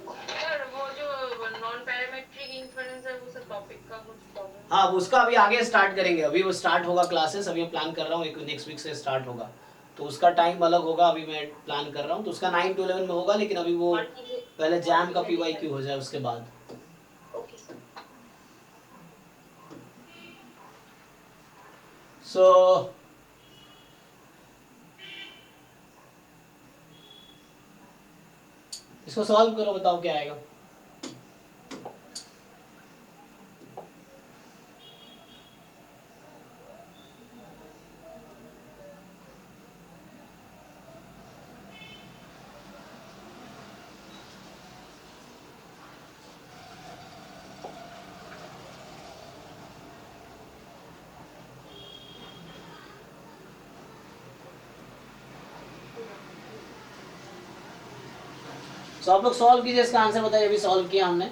सर वो जो नॉन पैरामेट्रिक इन्फ्लुएंस है वो सब टॉपिक का कुछ प्रॉब्लम। हाँ, उसका अभी आगे स्टार्ट करेंगे, अभी वो स्टार्ट होगा क्लासेस, अभी मैं प्लान कर रहा हूँ एक नेक्स्ट वीक से स्टार्ट होगा, तो उसका टाइम अलग होगा, अभी मैं प्लान कर रहा हूँ। तो उसका 9 to 11 में होगा, लेकिन अभी वो पहले जैम का PYQ हो जाए उसके बाद। Okay sir. सो इसको सॉल्व करो, बताओ क्या आएगा। सो आप लोग सॉल्व कीजिए, इसका आंसर बताइए। अभी सॉल्व किया हमने,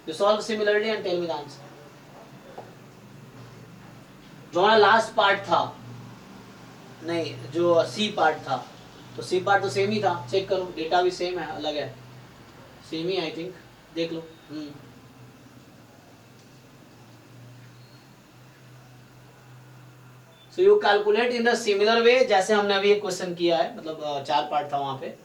जो solve similarly and tell me the answer. जो हमारा लास्ट पार्ट था, नहीं जो सी पार्ट था, तो सी पार्ट तो सेम ही था, चेक करो, डेटा भी सेम है, अलग है, सेम ही आई थिंक, देख लो। So you calculate in the similar way, जैसे हमने अभी एक क्वेश्चन किया है, मतलब 4 पार्ट था वहां पे।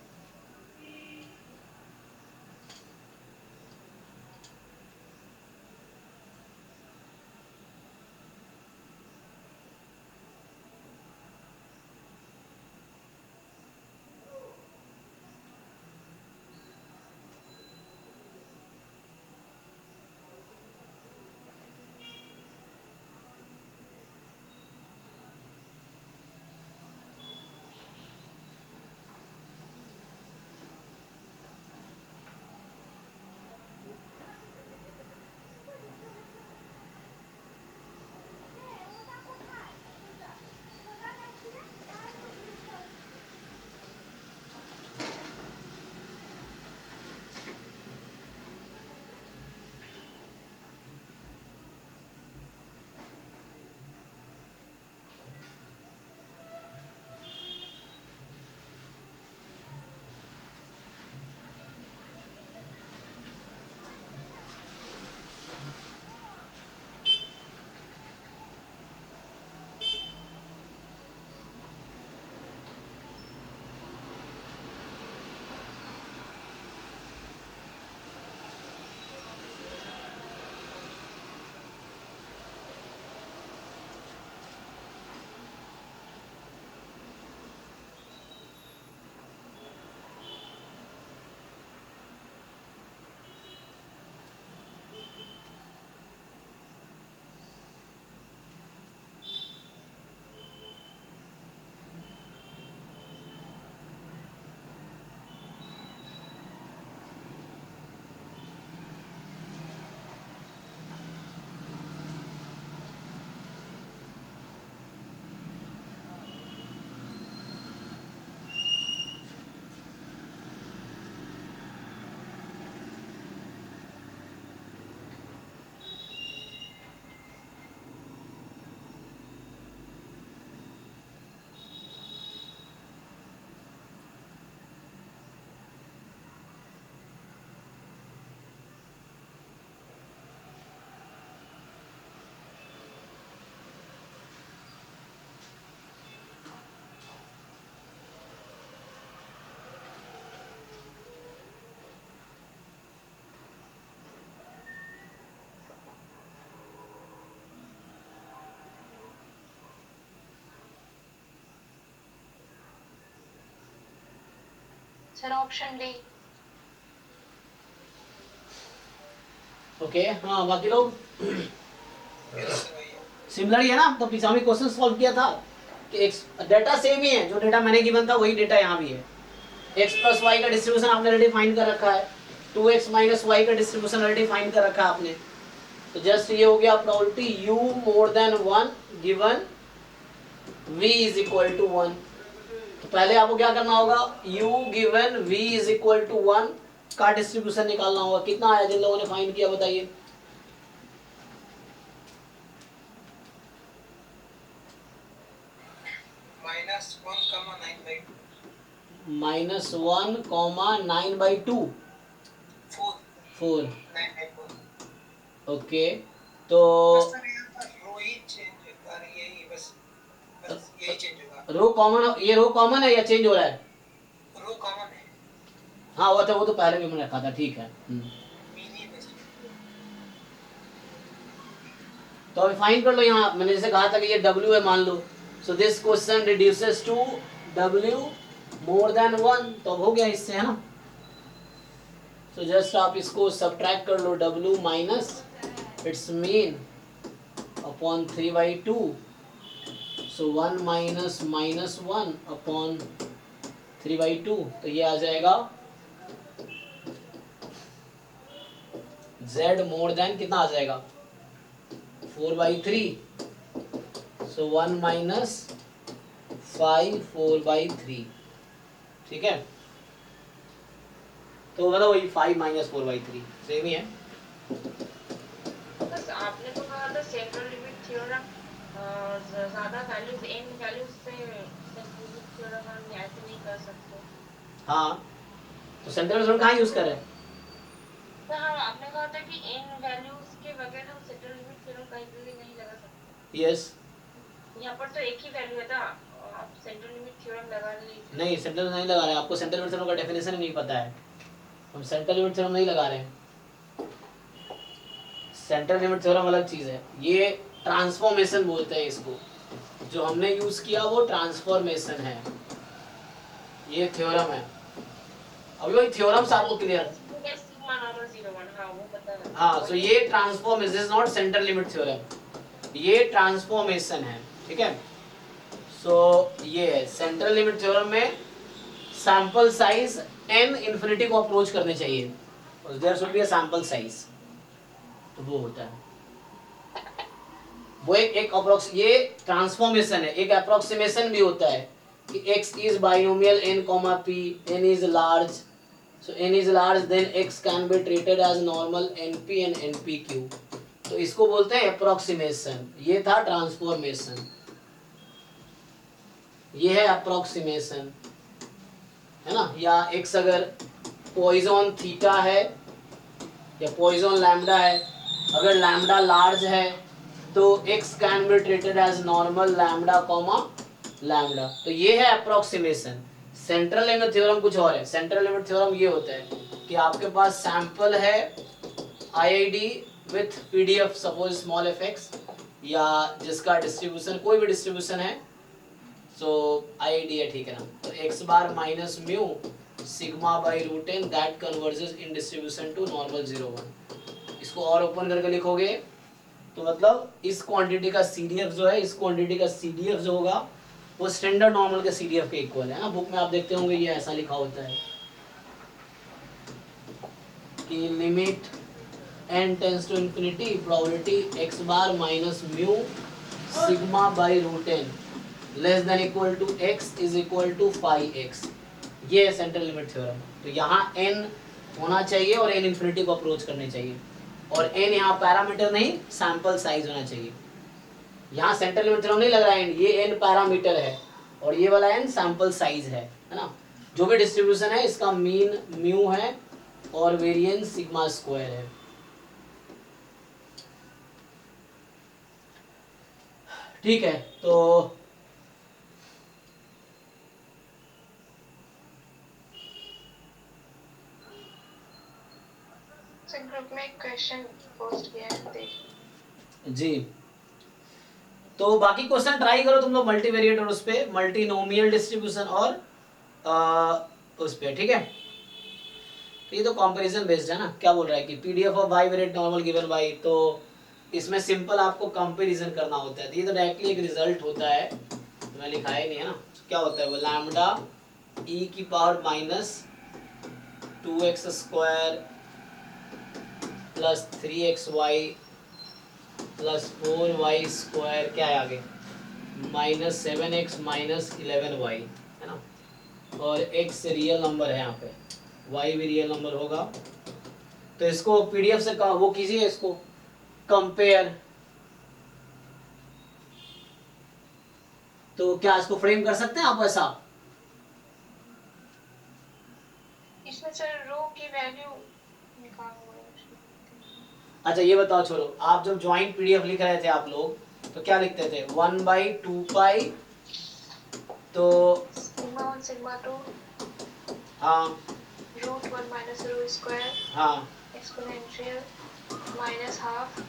Sir option D. ओके, हाँ बाकी लोग मेरा से वही है। सिमिलर ही है ना, तो पीछे हमने क्वेश्चन सॉल्व किया था कि डेटा सेम ही है, जो डेटा मैंने गिवन था वही डेटा यहाँ भी है। x प्लस वाई का डिस्ट्रीब्यूशन आपने ऑलरेडी फाइंड कर रखा है, 2x माइनस वाई का डिस्ट्रीब्यूशन ऑलरेडी फाइंड कर रखा है आपने। तो जस्ट ये हो गया probability u more than 1 given v is equal to 1। तो पहले आपको क्या करना होगा, u given v is equal to 1 का डिस्ट्रीब्यूशन निकालना होगा। कितना आया जिन लोगों ने फाइंड किया बताइए। -1,9/2 4। ओके, तो रो कॉमन, ये रो कॉमन है या चेंज हो रहा है? रो कॉमन है। हाँ वो तो पहले भी मैंने रखा था, ठीक है। तो अभी फाइंड कर लो, यहाँ मैंने जैसे कहा था कि ये W है मान लो, so this question reduces to W more than 1, तो अब हो गया इससे, है ना। सो जस्ट आप इसको सब्ट्रैक्ट कर लो, W minus it's mean upon 3/2, so 1 minus -1 upon 3/2, तो ये आ जाएगा Z मोर देन कितना आ जाएगा 4/3, सो 1 माइनस 5 4/3, ठीक है। तो मतलब वही 5 - 4/3 सेम ही है। तो आपने तो कहा था सेंट्रल लिमिट थ्योरम ज्यादा वैल्यूज n वैल्यूज से सेंट्रल लिमिट थ्योरम हम ऐसे नहीं कर सकते। हाँ तो सेंट्रल थ्योरम कहाँ यूज करें? तो हाँ आपने कहा था कि n वैल्यूज के बगैर हम सेंट्रल लिमिट थ्योरम कहीं भी नहीं लगा सकते। यस। यहाँ पर तो एक ही वैल्यू है ना, आप सेंट्रल लिमिट थ्योरम लगा लीजिए। नहीं सेंट्रल नहीं लगा रहे हैं, आपको सेंट्रल लिमिट थ्योरम का डेफिनेशन ही नहीं पता है। हम सेंट्रल लिमिट थ्योरम नहीं लगा रहे हैं। सेंट्रल लिमिट थ्योरम अलग चीज है, ये ट्रांसफॉर्मेशन बोलते हैं इसको। जो हमने यूज किया वो ट्रांसफॉर्मेशन है, ये थ्योरम है। अभी वही थ्योरम्स आपको क्लियर। सिग्मा नॉर्मल 0 1 हाँ वो पता है। हाँ, सो ये transformation is not central limit theorem, ये ट्रांसफॉर्मेशन है, ठीक है। सो ये है सेंट्रल लिमिट थ्योरम में सैंपल साइज n इंफिनिटी को अप्रोच करने चाहिए और there should be a sample size, तो वो होता है वो एक अप्रोक्स, ये ट्रांसफॉर्मेशन है। एक अप्रोक्सीमेशन भी होता है कि x is binomial n, p, n is large, so n is large then x can be treated as normal np and npq, तो इसको बोलते हैं अप्रोक्सीमेशन। ये था ट्रांसफॉर्मेशन, ये है अप्रोक्सीमेशन, है ना। या x अगर पॉइजन थीटा है या पॉइजन लैम्डा है, अगर लैम्डा लार्ज है तो x can be treated as normal lambda comma lambda, तो ये है अप्रोक्सीमेशन। सेंट्रल लिमिट थ्योरम कुछ और है। सेंट्रल लिमिट थ्योरम ये होता है कि आपके पास सैंपल है IID with PDF suppose small fx, या जिसका डिस्ट्रीब्यूशन कोई भी डिस्ट्रीब्यूशन है, सो आईआईडी है, ठीक है ना। तो x bar minus mu sigma by root n that converges in distribution to normal 0 1। इसको और ओपन करके लिखोगे तो मतलब इस क्वांटिटी का सीडीएफ जो है, इस क्वांटिटी का सीडीएफ जो होगा वो स्टैंडर्ड नॉर्मल के सीडीएफ के इक्वल है ना। बुक में आप देखते होंगे ये ऐसा लिखा होता है कि limit n tends to infinity probability x bar minus mu sigma by root n less than equal to x is equal to 5x, ये है सेंट्रल लिमिट थ्योरम। तो यहाँ n होना चाहिए और n इंफिनिटी को अप्रोच करने चाहिए, और n यहाँ पैरामीटर नहीं सैंपल साइज होना चाहिए। यहाँ सेंट्रल लिमिट थ्योरम नहीं लग रहा है, ये n पैरामीटर है और ये वाला n सैंपल साइज है ना। जो भी डिस्ट्रीब्यूशन है इसका मीन म्यू है और वेरिएंस सिग्मा स्क्वायर है। ठीक है, तो ग्रुप में एक क्वेश्चन पोस्ट किया है, देख। जी, तो बाकी क्वेश्चन ट्राई करो तुम लोग मल्टीवेरिएट और उस पे मल्टीनोमियल डिस्ट्रीब्यूशन और उस पे, ठीक है। तो ये तो कंपैरिजन बेस्ड है ना। क्या बोल रहा है कि PDF of y variate normal given y, तो इसमें सिंपल आपको कंपैरिजन करना होता है। तो ये तो डायरेक्टली एक रिजल्ट होता है, तो मैं लिखा ही नहीं है ना। क्या होता है वो लैम्डा e की power minus 2x square plus 3xy plus 4y square, क्या है आगे माइनस 7x माइनस 11y, है ना। और x रियल नंबर है यहाँ पे, y भी रियल नंबर होगा। तो इसको पीडीएफ से वो कीजिए, इसको कंपेयर। तो क्या इसको फ्रेम कर सकते हैं आप ऐसा? इसमें सर रो की वैल्यू निकाल हुआ है। अच्छा ये बताओ, छोड़ो, आप जब ज्वाइंट पीडीएफ लिख रहे थे आप लोग तो क्या लिखते थे 1/2 पाई, तो सिग्मा 1 सिग्मा 2 हाँ रूट 1 माइनस रो स्क्वायर हाँ एक्सपोनेंशियल माइनस हाफ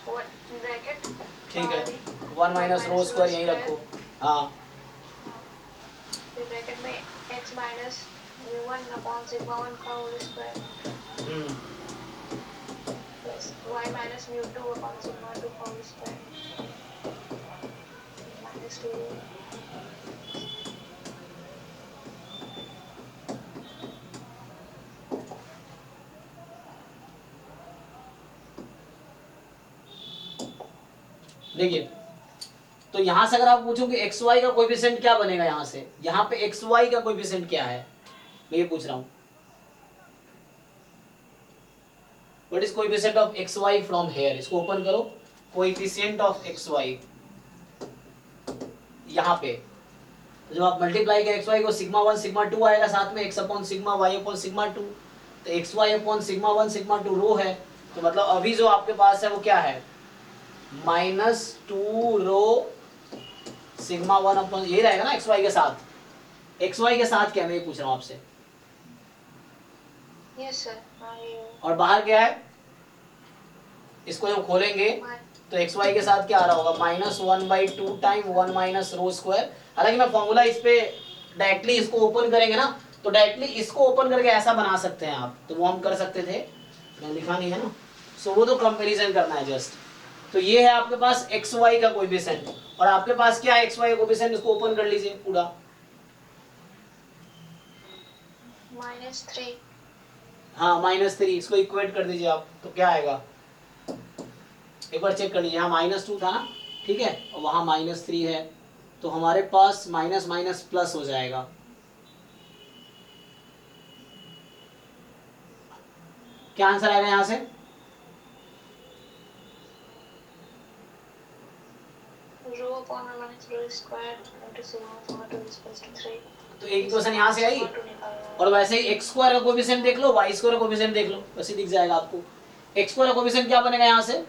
ब्रैकेट, ठीक है, 1 माइनस रो स्क्वायर यहीं रखो। हाँ फिर ब्रैकेट में x minus mu 1 upon sigma 1 का whole square plus y minus mu 2 upon sigma 2 का होल स्क्वायर माइनस 2। देखिए, तो यहां से अगर आप पूछो कि एक्स वाई का कोएफिशिएंट क्या बनेगा, यहाँ से यहाँ पे एक्स वाई का कोएफिशिएंट क्या है, मैं ये पूछ रहा हूँ। What is coefficient of x y from here, इसको ओपन करो, कोएफिशिएंट ऑफ एक्स वाई यहाँ पे जब आप मल्टीप्लाई करें एक्स वाई को, सिग्मा 1 सिग्मा 2 आएगा साथ में, x upon sigma y upon sigma 2, तो x y upon sigma 1 sigma 2 rho है, तो मतलब अभी जो आपके पास है वो क्या है, -2 रो सिग्मा 1 अपॉन, ये रहेगा ना एक्स वाई के साथ, एक्स वाई के साथ क्या, मैं ये पूछ रहा हूँ आपसे, यस सर। और बाहर क्या है, इसको जब खोलेंगे तो एक्स वाई के साथ क्या आ रहा होगा, -1/2 टाइम 1 माइनस रो स्क्वायर। हालांकि मैं फॉर्मूला इस पे डायरेक्टली इसको ओपन करेंगे ना, तो डायरेक्टली इसको ओपन करके ऐसा बना सकते हैं आप, तो वो हम कर सकते थे, मैंने लिखा नहीं है ना, सो वो तो कंपैरिजन करना है जस्ट। तो ये है आपके पास एक्स वाई का कोएफिशिएंट, और आपके पास क्या है एक्स वाई का कोएफिशिएंट, इसको ओपन कर लीजिए पूरा, -3। हाँ -3, इसको इक्वेट कर दीजिए आप, तो क्या आएगा, एक बार चेक कर लीजिए, यहाँ -2 था ना, ठीक है, और वहाँ -3 है, तो हमारे पास माइनस माइनस प्लस हो जाएगा। क्या आंसर आएगा यहाँ से, rho upon minus rho square into sigma 2 is equal to 3। तो एक इक्वेशन यहाँ से आई, और वैसे ही एक्स स्क्वायर का कोएफिशिएंट देख लो, वाई स्क्वायर का कोएफिशिएंट देख लो, वैसे दिख जाएगा आपको। एक्स स्क्वायर का कोएफिशिएंट क्या बनेगा यहाँ से,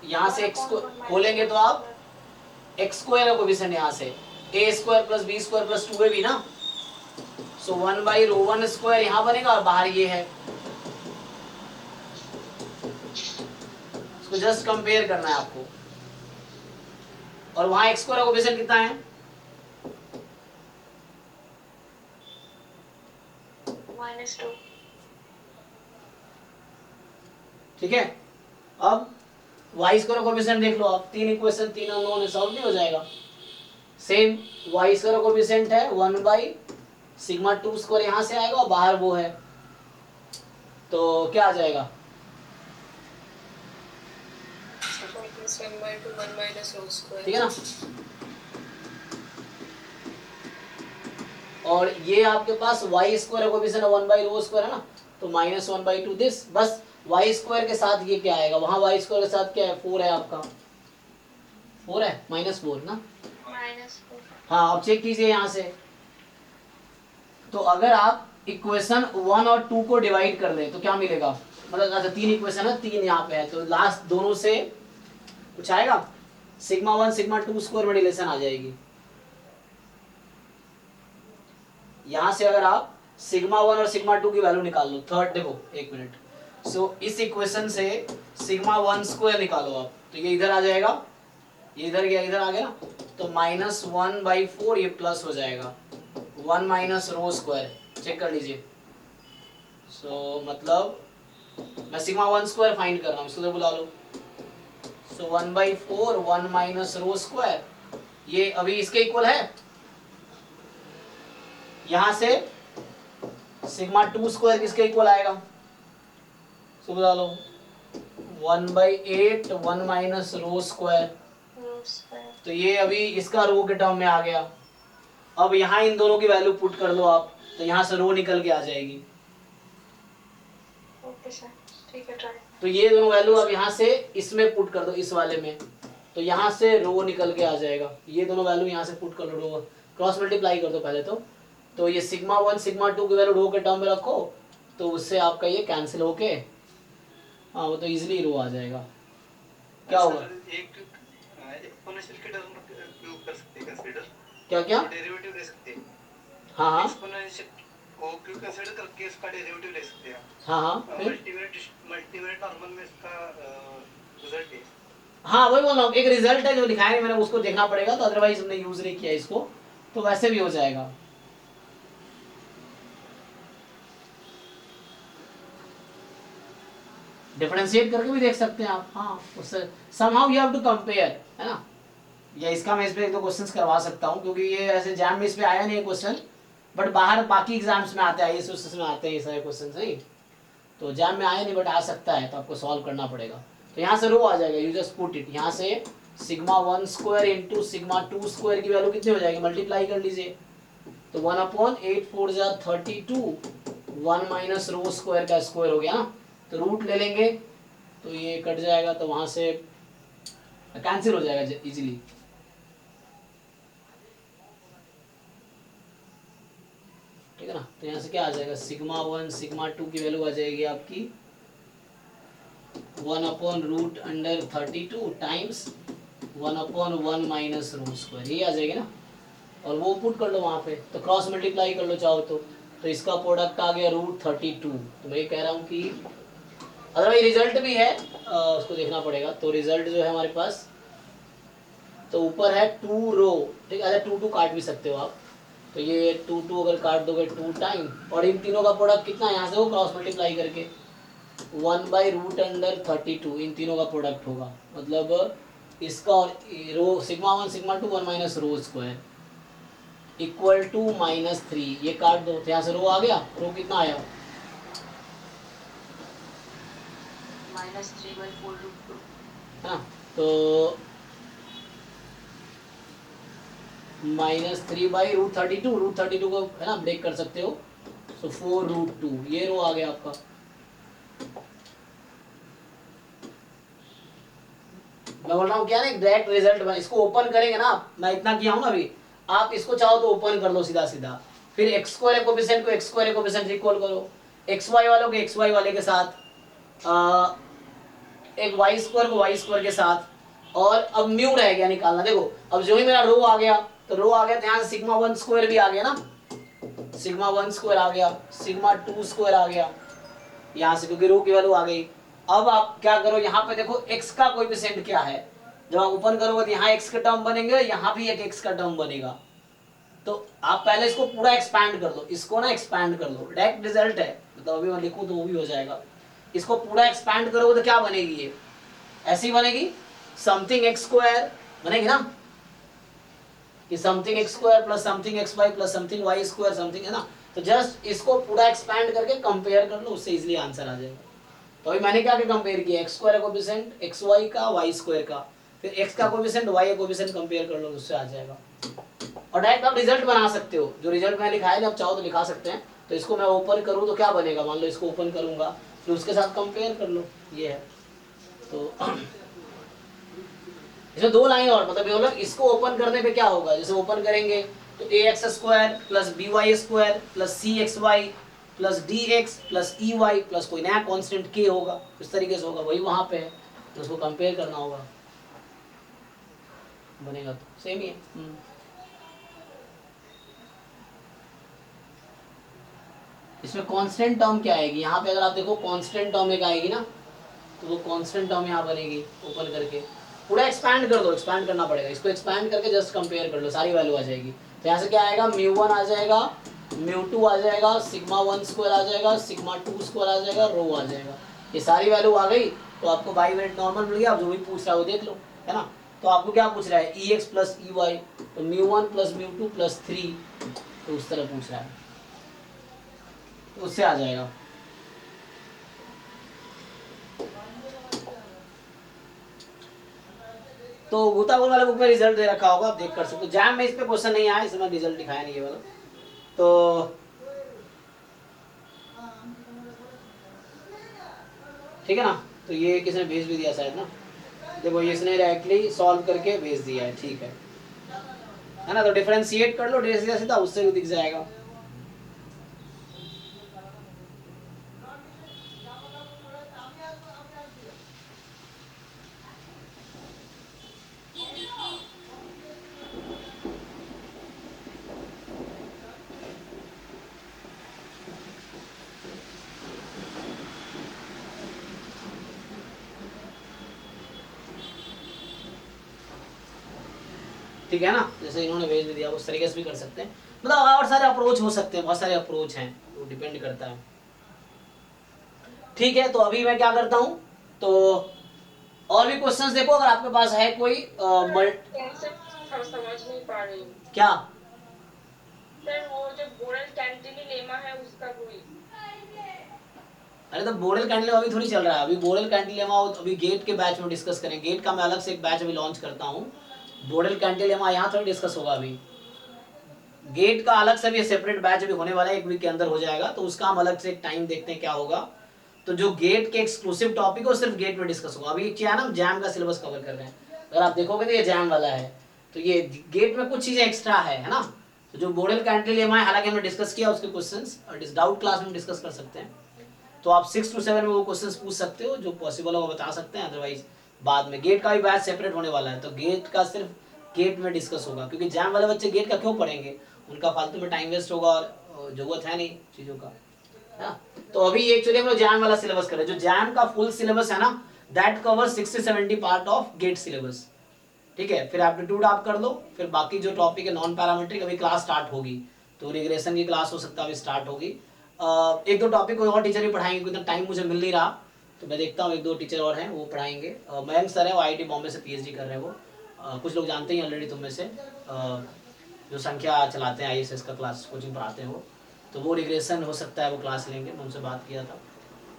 यहाँ से एक्स को खोलेंगे तो आप एक्स स्क्वायर का कोएफिशिएंट यहाँ से a square plus b square plus 2ab ना, सो 1/ρ1 स्क्वायर यहाँ बनेगा, और बाहर ये है, इसको जस्ट कंपेयर करना है आपको, और वहां एक्स स्क्वायर का कोएफिशिएंट कितना है, -2। ठीक है। अब वाई स्क्वायर का कोएफिशिएंट देख लो आप, 3 इक्वेशन 3 अननोन है, सॉल्व नहीं हो जाएगा। सेम वाई स्क्वायर का कोएफिशिएंट है 1/σ2 स्क्वायर यहाँ से आएगा, और बाहर वो है, तो क्या आ जाएगा, ठीक है ना। और ये आपके पास वाई स्क्वायर का कोएफिशिएंट 1/ρ स्क्वायर है ना, तो -1/2 दिस, बस वाई स्क्वायर के साथ ये क्या आएगा, वहां वाई स्क्वायर के साथ क्या है, 4 है आपका, 4 है, -4 ना, -4। हाँ। अब चेक कीजिए यहाँ से, तो अगर आप इक्वेशन 1 और 2 को डिवाइड कर दें तो क्या मिलेगा, मतलब अच्छा 3 इक्वेशन है, 3 यहाँ पे है, तो लास्ट दोनों से कुछ आएगा, σ1 σ2 स्क्वायर में रिलेशन आ जाएगी। यहाँ से अगर आप σ1 और σ2 की वैल्यू निकाल लो, थर्ड देखो एक मिनट, सो इस इक्वेशन से σ1 स्क्वायर निकालो आप, तो ये इधर आ जाएगा, ये इधर गया, इधर आ गया ना, तो -1/4 ये प्लस हो जाएगा 1 माइनस रो स्क्वायर, चेक कर लीजिए। सो मतलब मैं σ1 स्क्वायर फाइंड कर रहा हूँ, इसको तो बुला लो, सो 1/4 1 माइनस रो स्क्वायर, ये अभी इसके इक्वल है, यहाँ से σ2 स्क्वायर किसके इक्वल आएगा, सो बुला लो 1/8 1 माइनस रो स्क्वायर, तो ये अभी इसका रो के टर्म में आ गया। अब यहाँ इन दोनों की वैल्यू पुट कर लो आप, तो यहाँ से रो निकल के आ जाएगी, ओके सर, ठीक है, ट्राई। तो ये दोनों वैल्यू अब यहाँ से इसमें पुट कर दो, इस वाले में, तो यहाँ से रो निकल के आ जाएगा, ये दोनों वैल्यू यहाँ से पुट कर लो, रो क्रॉस मल्टीप्लाई कर दो पहले तो ये σ1 σ2 की वैल्यू रो के टर्म में रखो, तो उससे आपका ये कैंसिल होके, हाँ वो तो इजीली रो आ जाएगा। क्या होगा, एक एक्सपोनेंशियल के टर्म उपयोग कर सकते हैं, कंसीडर क्या क्या, डेरिवेटिव ले सकते हैं, हाँ हाँ एक्सपोनेंशियल को क्यों कंसीडर करके इसका डेरिवेटिव ले सकते हैं, हाँ हाँ, फिर मल्टीवेरिएट नॉर्मल में इसका रिजल्ट है। हाँ वही बोल रहा हूँ, एक रिजल्ट है जो दिखाया नहीं मैंने, उसको देखना पड़ेगा, तो अदरवाइज हमने यूज नहीं किया इसको, तो वैसे भी हो जाएगा। डिफरेंशिएट करके भी देख सकते हैं आप, हाँ उससे somehow you have to compare, है ना, या इसका मैं इस पे 1-2 क्वेश्चंस करवा सकता हूँ, क्योंकि ये ऐसे एग्जाम में इस पे आया नहीं है क्वेश्चन, बट बाहर बाकी एग्जाम्स में आते हैं, IAS में आते हैं ये सारे क्वेश्चन, सही, तो एग्जाम में आया नहीं बट आ सकता है, तो आपको सॉल्व करना पड़ेगा। तो यहाँ से रो आ जाएगा, यू जस्ट पुट इट, यहाँ से σ1 स्क्वायर इंटू σ2 स्क्वायर की वैल्यू कितनी हो जाएगी, मल्टीप्लाई कर लीजिए, तो 1/8 4 जा 32 1 माइनस रो स्क्वायर का स्क्वायर हो गया ना, तो रूट ले लेंगे तो ये कट जाएगा, तो वहां से कैंसिल हो जाएगा इजीली। ठीक है ना, तो यहाँ से क्या आ जाएगा, सिग्मा 1 सिग्मा 2 की वैल्यू आ जाएगी आपकी 1/√32 टाइम्स 1/1 माइनस रो स्क्वायर, ये आ जाएगी ना। और वो पुट कर लो वहाँ पे, तो क्रॉस मल्टीप्लाई कर लो चाहो तो इसका प्रोडक्ट आ गया √32। तो मैं ये कह रहा हूँ कि अदरवाइज रिजल्ट भी है, उसको देखना पड़ेगा। तो रिजल्ट जो है हमारे पास, तो ऊपर है 2 रो, ठीक है, 2 काट भी सकते हो आप, तो ये 2 अगर काट दोगे 2 टाइम, और इन तीनों का प्रोडक्ट कितना यहाँ से हो क्रॉस मल्टीप्लाई करके 1/√32 इन तीनों का प्रोडक्ट होगा, मतलब इसका और rho sigma 1 sigma 2 1 minus rho square equal to -3, ये काट दो तो यहाँ से रो आ गया, रो कितना आया -3/4√2 है ना, तो -3/√32, √32 को है ना ब्रेक कर सकते हो, तो 4√2 ये रो आ गया आपका। मैं बोल रहा हूँ क्या ना, डायरेक्ट रिजल्ट बना, इसको ओपन करेंगे ना, मैं इतना किया हूँ ना अभी, आप इसको चाहो तो ओपन कर लो सीधा सीधा, फिर एक्स स्क्वायर कोफिशिएंट को एक्स स्क्वायर कोफिशिएंट इक्वल करो, एक्स वाई वालों के एक्स वाई वाले के साथ, एक वाई स्क्वायर को वाई स्क्वायर के साथ, और अब म्यू रह गया निकालना। देखो अब जो ही मेरा रो आ गया, तो रो आ गया तो यहाँ से सिग्मा 1 स्क्वायर भी आ गया ना, सिग्मा 1 स्क्वायर आ गया, सिग्मा 2 स्क्वायर आ गया यहाँ से, क्योंकि रो की वैल्यू आ गई। अब आप क्या करो, यहाँ पे देखो x का कोएफिशिएंट क्या है, जब आप ओपन करोगे तो यहाँ x का टर्म बनेंगे, यहाँ भी एक x का टर्म बनेगा, तो आप पहले इसको पूरा एक्सपैंड कर लो, इसको ना एक्सपैंड कर लो, डायरेक्ट रिजल्ट है, मतलब अभी मैं लिखूं तो वो भी हो जाएगा। इसको पूरा एक्सपैंड करोगे तो क्या बनेगी, ये ऐसी बनेगी, समथिंग x स्क्वायर बनेगी ना, कि something x square plus something xy plus something y square something, है ना। तो जस्ट इसको पूरा एक्सपैंड करके कंपेयर कर लो, उससे इजीली आंसर आ जाएगा। तो अभी मैंने क्या कंपेयर किया, एक्स स्क्वायर का कोएफिशिएंट एक्स वाई का वाई स्क्वायर का, फिर एक्स का कोएफिशिएंट वाई का कोएफिशिएंट कंपेयर कर लो, उससे आ जाएगा। और डायरेक्ट आप रिजल्ट बना सकते हो, जो रिजल्ट मैंने लिखा है आप चाहो तो लिखा सकते हैं। तो इसको मैं ओपन करूँ तो क्या बनेगा, मान लो इसको ओपन करूंगा फिर उसके साथ कंपेयर कर लो, ये है। तो इसमें 2 लाइन और, मतलब ये मतलब इसको ओपन करने पे क्या होगा, जैसे ओपन करेंगे तो ax square plus by square plus cxy plus dx plus ey plus कोई नया कांस्टेंट k होगा, इस तरीके से होगा, वही वहां पे है, तो उसको कंपेयर करना होगा, बनेगा तो सेम ही है। इसमें कांस्टेंट टर्म क्या आएगी, यहाँ पे अगर आप देखो कांस्टेंट टर्म एक आएगी ना, तो वो कांस्टेंट टर्म यहाँ बनेगी, ओपन करके पूरा एक्सपैंड कर दो, एक्सपैंड करना पड़ेगा, इसको एक्सपैंड करके जस्ट कंपेयर कर लो, सारी वैल्यू आ जाएगी। तो यहाँ से क्या आएगा, μ1 आ जाएगा, μ2 आ जाएगा, सिग्मा 1 स्क्वायर आ जाएगा, सिग्मा 2 स्क्वायर आ जाएगा, रो आ जाएगा, ये सारी वैल्यू आ गई। तो आपको बाई मिनट नॉर्मल मिल गया, आप जो भी पूछ रहा है वो देख लो, है ना। तो आपको क्या पूछ रहा है, ex प्लस ey, तो μ1 प्लस μ2 प्लस 3, तो उस तरह पूछ रहा है, तो उससे आ जाएगा। तो भूतागुल वाले बुक में रिजल्ट दे रखा होगा, आप देख कर सकते हो। जैम में इस पे क्वेश्चन नहीं आया, इसमें रिजल्ट दिखाया नहीं ये वाला। तो ठीक है ना, तो ये किसने भेज भी दिया शायद ना, देखो इसने डायरेक्टली सॉल्व करके भेज दिया है, ठीक है ना। तो डिफरेंशिएट कर लो सीधा सीधा, उससे भी दिख जाएगा। ठीक है ना, जैसे इन्होंने भेज भी दिया उस तरीके से भी कर सकते हैं, मतलब और सारे अप्रोच हो सकते हैं, बहुत सारे अप्रोच हैं, वो डिपेंड करता है। ठीक है, तो अभी मैं क्या करता हूँ, तो और भी क्वेश्चंस देखो अगर आपके पास है कोई। कॉन्सेप्ट समझ नहीं पा रही हूँ। क्या सर वो जो बोरेल कैंटिलीलेमा है उसका कोई, अरे तो बोरेल कैंटिलीलेमा अभी थोड़ी चल रहा है, अभी बोरेल कैंटिलीलेमा अभी गेट के बैच में डिस्कस करें, गेट का मैं अलग से एक बैच अभी लॉन्च करता हूँ, बोरेल कैंटिलीलेमा यहाँ थोड़ी डिस्कस होगा अभी। गेट का अलग से भी सेपरेट बैच भी होने वाला है, 1 वीक के अंदर हो जाएगा, तो उसका हम अलग से एक टाइम देखते हैं क्या होगा। तो जो गेट के एक्सक्लूसिव टॉपिक है वो सिर्फ गेट में डिस्कस होगा। अभी क्या है ना, जैम का सिलेबस कवर कर रहे हैं, अगर आप देखोगे तो ये जैम वाला है, तो ये गेट में कुछ चीजें एक्स्ट्रा है ना। तो जो बोडेल कैंटिलीवर है, हालांकि हमने डिस्कस किया उसके क्वेश्चंस, और डाउट क्लास में डिस्कस कर सकते हैं, तो आप 6 to 7 में वो क्वेश्चंस पूछ सकते हो, जो पॉसिबल हो वो बता सकते हैं, अदरवाइज बाद में गेट का भी बैच सेपरेट होने वाला है, तो गेट का सिर्फ गेट में डिस्कस होगा, क्योंकि जैम वाले बच्चे गेट का क्यों पढ़ेंगे, उनका फालतू में टाइम वेस्ट होगा और जरूरत है नहीं चीजों का, है ना। तो अभी एक्चुअली हम लोग जैम वाला सिलेबस कर रहे हैं, जो जैम का फुल सिलेबस है ना, that cover 60-70 part of GATE syllabus, ठीक है। फिर एप्टीट्यूड आप कर लो, फिर बाकी जो टॉपिक है नॉन पैरामीट्रिक, अभी क्लास स्टार्ट होगी, तो रिग्रेशन की क्लास हो सकता है अभी स्टार्ट होगी। 1-2 टॉपिक कोई और टीचर भी पढ़ाएंगे, क्योंकि इतना टाइम मुझे मिल नहीं रहा, तो मैं देखता हूँ 1-2 टीचर और हैं वो पढ़ाएंगे। मयंक सर है, वो IIT बॉम्बे से PhD कर रहे हैं, वो कुछ लोग जानते हैं ऑलरेडी तुम में से, जो संख्या चलाते हैं ISS का क्लास कोचिंग पढ़ाते हैं वो, तो वो रिग्रेशन हो सकता है वो क्लास लेंगे, मैं उनसे बात किया था,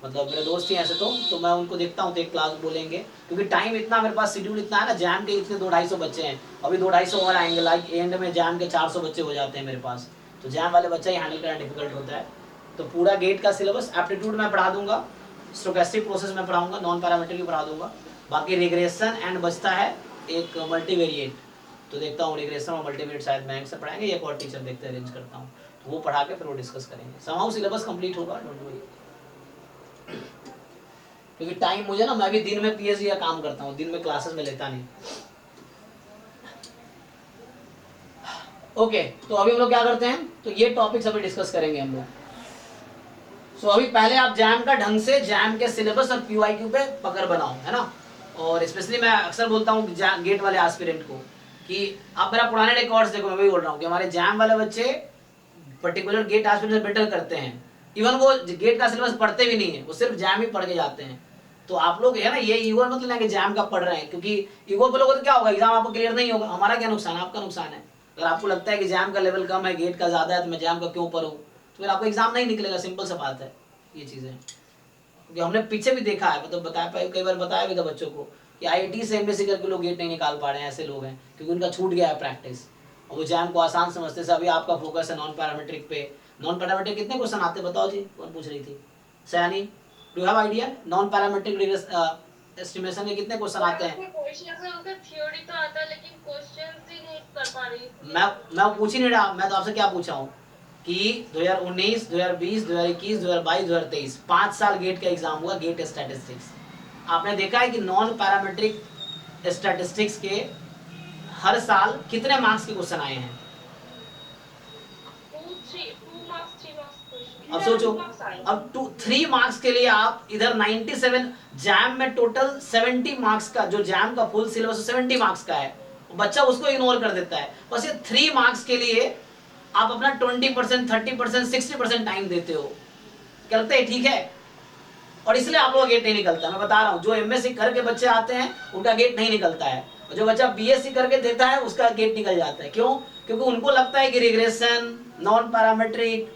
मतलब मेरे दोस्त ही ऐसे, तो मैं उनको देखता हूँ तो एक क्लास बोलेंगे, क्योंकि टाइम इतना मेरे पास शेड्यूल इतना है ना, जैम के इतने 200-250 बच्चे हैं, अभी 200-250 और आएंगे, लाइक एंड में जैम के 400 बच्चे हो जाते हैं मेरे पास, तो जैम वाले बच्चे ही हैंडल करना डिफिकल्ट होता है। तो पूरा गेट का सिलेबस, एप्टीट्यूड में पढ़ा दूंगा, स्टोकेस्टिक प्रोसेस में पढ़ाऊंगा, नॉन पैरामीट्रिक भी पढ़ा दूंगा, बाकी रिग्रेशन एंड बचता है एक मल्टीवेरिएट, तो देखता हूँ रिग्रेशन और मल्टीवेरिएट शायद बैंक से पढ़ाएंगे, एक और टीचर देखते हैं, अरेंज करता हूँ, तो वो पढ़ा के फिर वो डिस्कस करेंगे, समाउ सिलेबस कंप्लीट होगा, डोंट वरी। क्योंकि टाइम मुझे ना, मैं भी दिन में PhD का काम करता हूँ, दिन में क्लासेस में लेता नहीं। ओके, तो अभी हम लोग क्या करते हैं, तो ये टॉपिक्स अभी डिस्कस करेंगे हम लोग। सो अभी पहले आप जैम का ढंग से जैम के सिलेबस और PYQ पे पकड़ बनाओ, है ना। और स्पेशली मैं अक्सर बोलता हूँ गेट वाले एस्पिरेंट को कि आप मेरा पुराने रिकॉर्ड्स देखो, मैं वही बोल रहा हूँ कि हमारे जैम वाले बच्चे पर्टिकुलर गेट एस्पिरेंट से बेटर करते हैं, इवन वो गेट का सिलेबस पढ़ते भी नहीं है, वो सिर्फ जैम ही पढ़ के जाते हैं। तो आप लोग है ना, ये ईगो मत लेना कि जैम का पढ़ रहे हैं, क्योंकि ईगो बोलोगे तो क्या होगा, एग्जाम आपको क्लियर नहीं होगा, हमारा क्या नुकसान है, आपका नुकसान है। अगर आपको लगता है कि जैम का लेवल कम है, गेट का ज्यादा है, तो मैं जैम का क्यों पढ़ूं, तो फिर आपको एग्जाम नहीं निकलेगा, सिंपल सा बात है ये चीजें। क्योंकि हमने पीछे भी देखा है, मतलब बताया, कई बार बताया भी था बच्चों को कि IIT से MSc करके लोग गेट नहीं निकाल पा रहे हैं, ऐसे लोग हैं, क्योंकि उनका छूट गया है प्रैक्टिस, और वो जैम को आसान समझते से। अभी आपका फोकस है नॉन पैरामीट्रिक पे। नॉन पैरामीट्रिक कितने क्वेश्चन आते हैं बताओ जी, कौन पूछ रही थी, Sayani, do you have idea non parametric estimation के कितने क्वेश्चन आते हैं? थ्योरी तो आता है, लेकिन क्वेश्चंस ही नहीं कर पा रही। मैं पूछ ही नहीं रहा, मैं तो आपसे क्या पूछा हूँ कि 2019, 2020, 2021, 2022, 2023 5 साल गेट का एग्जाम हुआ, गेट स्टैटिस्टिक्स। आपने देखा है कि नॉन पैरामीट्रिक स्टैटिस्टिक्स के हर साल कितने मार्क्स के क्वेश्चन आए हैं? 2 मार्क्स 3 मार्क्स। अब सोचो, अब 3 मार्क्स के लिए आप इधर 97, जैम में टोटल 70 मार्क्स का, जो जैम का फुल सिलेबस 70 मार्क्स का है, बच्चा उसको इग्नोर कर देता है, बस ये 3 मार्क्स के लिए आप अपना 20%, 30%, 60% टाइम देते हो। क्या लगता है ठीक है? और इसलिए आप लोग गेट नहीं निकलता। मैं बता रहा हूँ, जो MSc करके बच्चे आते हैं उनका गेट नहीं निकलता है, और जो बच्चा BSc करके देता है उसका गेट निकल जाता है। क्यों? क्योंकि उनको लगता है कि रिग्रेशन, नॉन पैरामीट्रिक,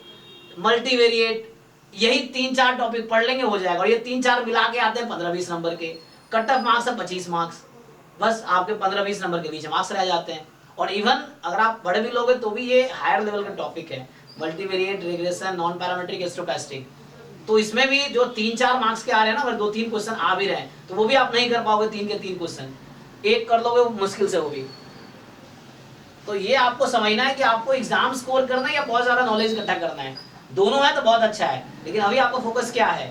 मल्टीवेरिएट, यही 3-4 टॉपिक पढ़ लेंगे हो जाएगा, और ये 3-4 मिला के आते हैं 15-20 नंबर के। कट ऑफ मार्क्स है 25 मार्क्स, बस आपके 15-20 नंबर के बीच मार्क्स रह जाते हैं। और इवन अगर आप पढ़ भी लोगे तो भी ये हायर लेवल का टॉपिक है, multivariate, regression, non parametric, stochastic. तो इसमें भी जो 3-4 मार्क्स के आ रहे हैं ना, अगर 2-3 क्वेश्चन आ भी रहे हैं तो वो भी आप नहीं कर पाओगे, 3 के 3 क्वेश्चन एक कर लोगे मुश्किल से, वो भी। तो ये आपको समझना है कि आपको एग्जाम स्कोर करना है या बहुत ज्यादा नॉलेज इकट्ठा करना है, दोनों है तो बहुत अच्छा है, लेकिन अभी आपका फोकस क्या है?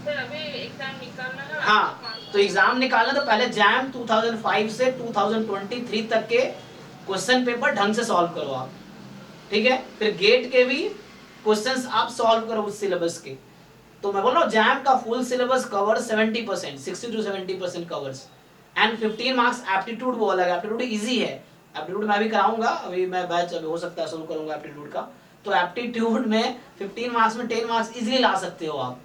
सर अभी एग्जाम निकालना है। हाँ, तो एग्जाम निकालना तो पहले जैम 2005 से 2023 तक के क्वेश्चन पेपर ढंग से सॉल्व करो आप, ठीक है। फिर गेट के भी क्वेश्चंस आप सॉल्व करो उस सिलेबस के। तो मैं बोल रहा हूँ जैम का full syllabus cover 70%, 60 to 70% covers, and 15 marks aptitude वो अलग है। एप्टीट्यूड इजी है, एप्टीट्यूड मैं भी कराऊंगा, अभी मैं बैच अभी हो सकता है शुरू करूंगा एप्टीट्यूड का। तो एप्टीट्यूड में 15 मार्क्स में 10 मार्क्स इजीली ला सकते हो आप।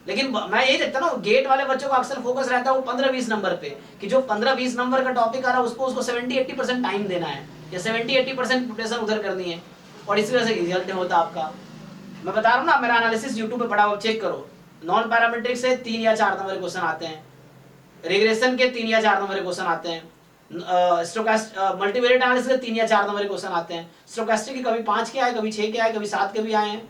लेकिन मैं यही देखता ना, गेट वाले बच्चों का अक्सर फोकस रहता है वो 15-20 नंबर पे, कि जो 15-20 नंबर का टॉपिक आ रहा है उसको 70-80% टाइम देना है, या 70-80% प्रिपरेशन उधर करनी है, और इसी वजह से रिजल्ट नहीं होता आपका। मैं बता रहा हूँ ना, मेरा एनालिसिस यूट्यूब पे पड़ा हुआ, चेक करो। नॉन पैरामीट्रिक से 3 या 4 नंबर के क्वेश्चन आते हैं, रिग्रेशन के 3 या 4 नंबर के क्वेश्चन आते हैं, मल्टीवेरिएट एनालिसिस के 3 या 4 नंबर के क्वेश्चन आते हैं। स्टोकेस्टिक के कभी 5 के आए, कभी 6 के आए, कभी 7 के भी आए हैं,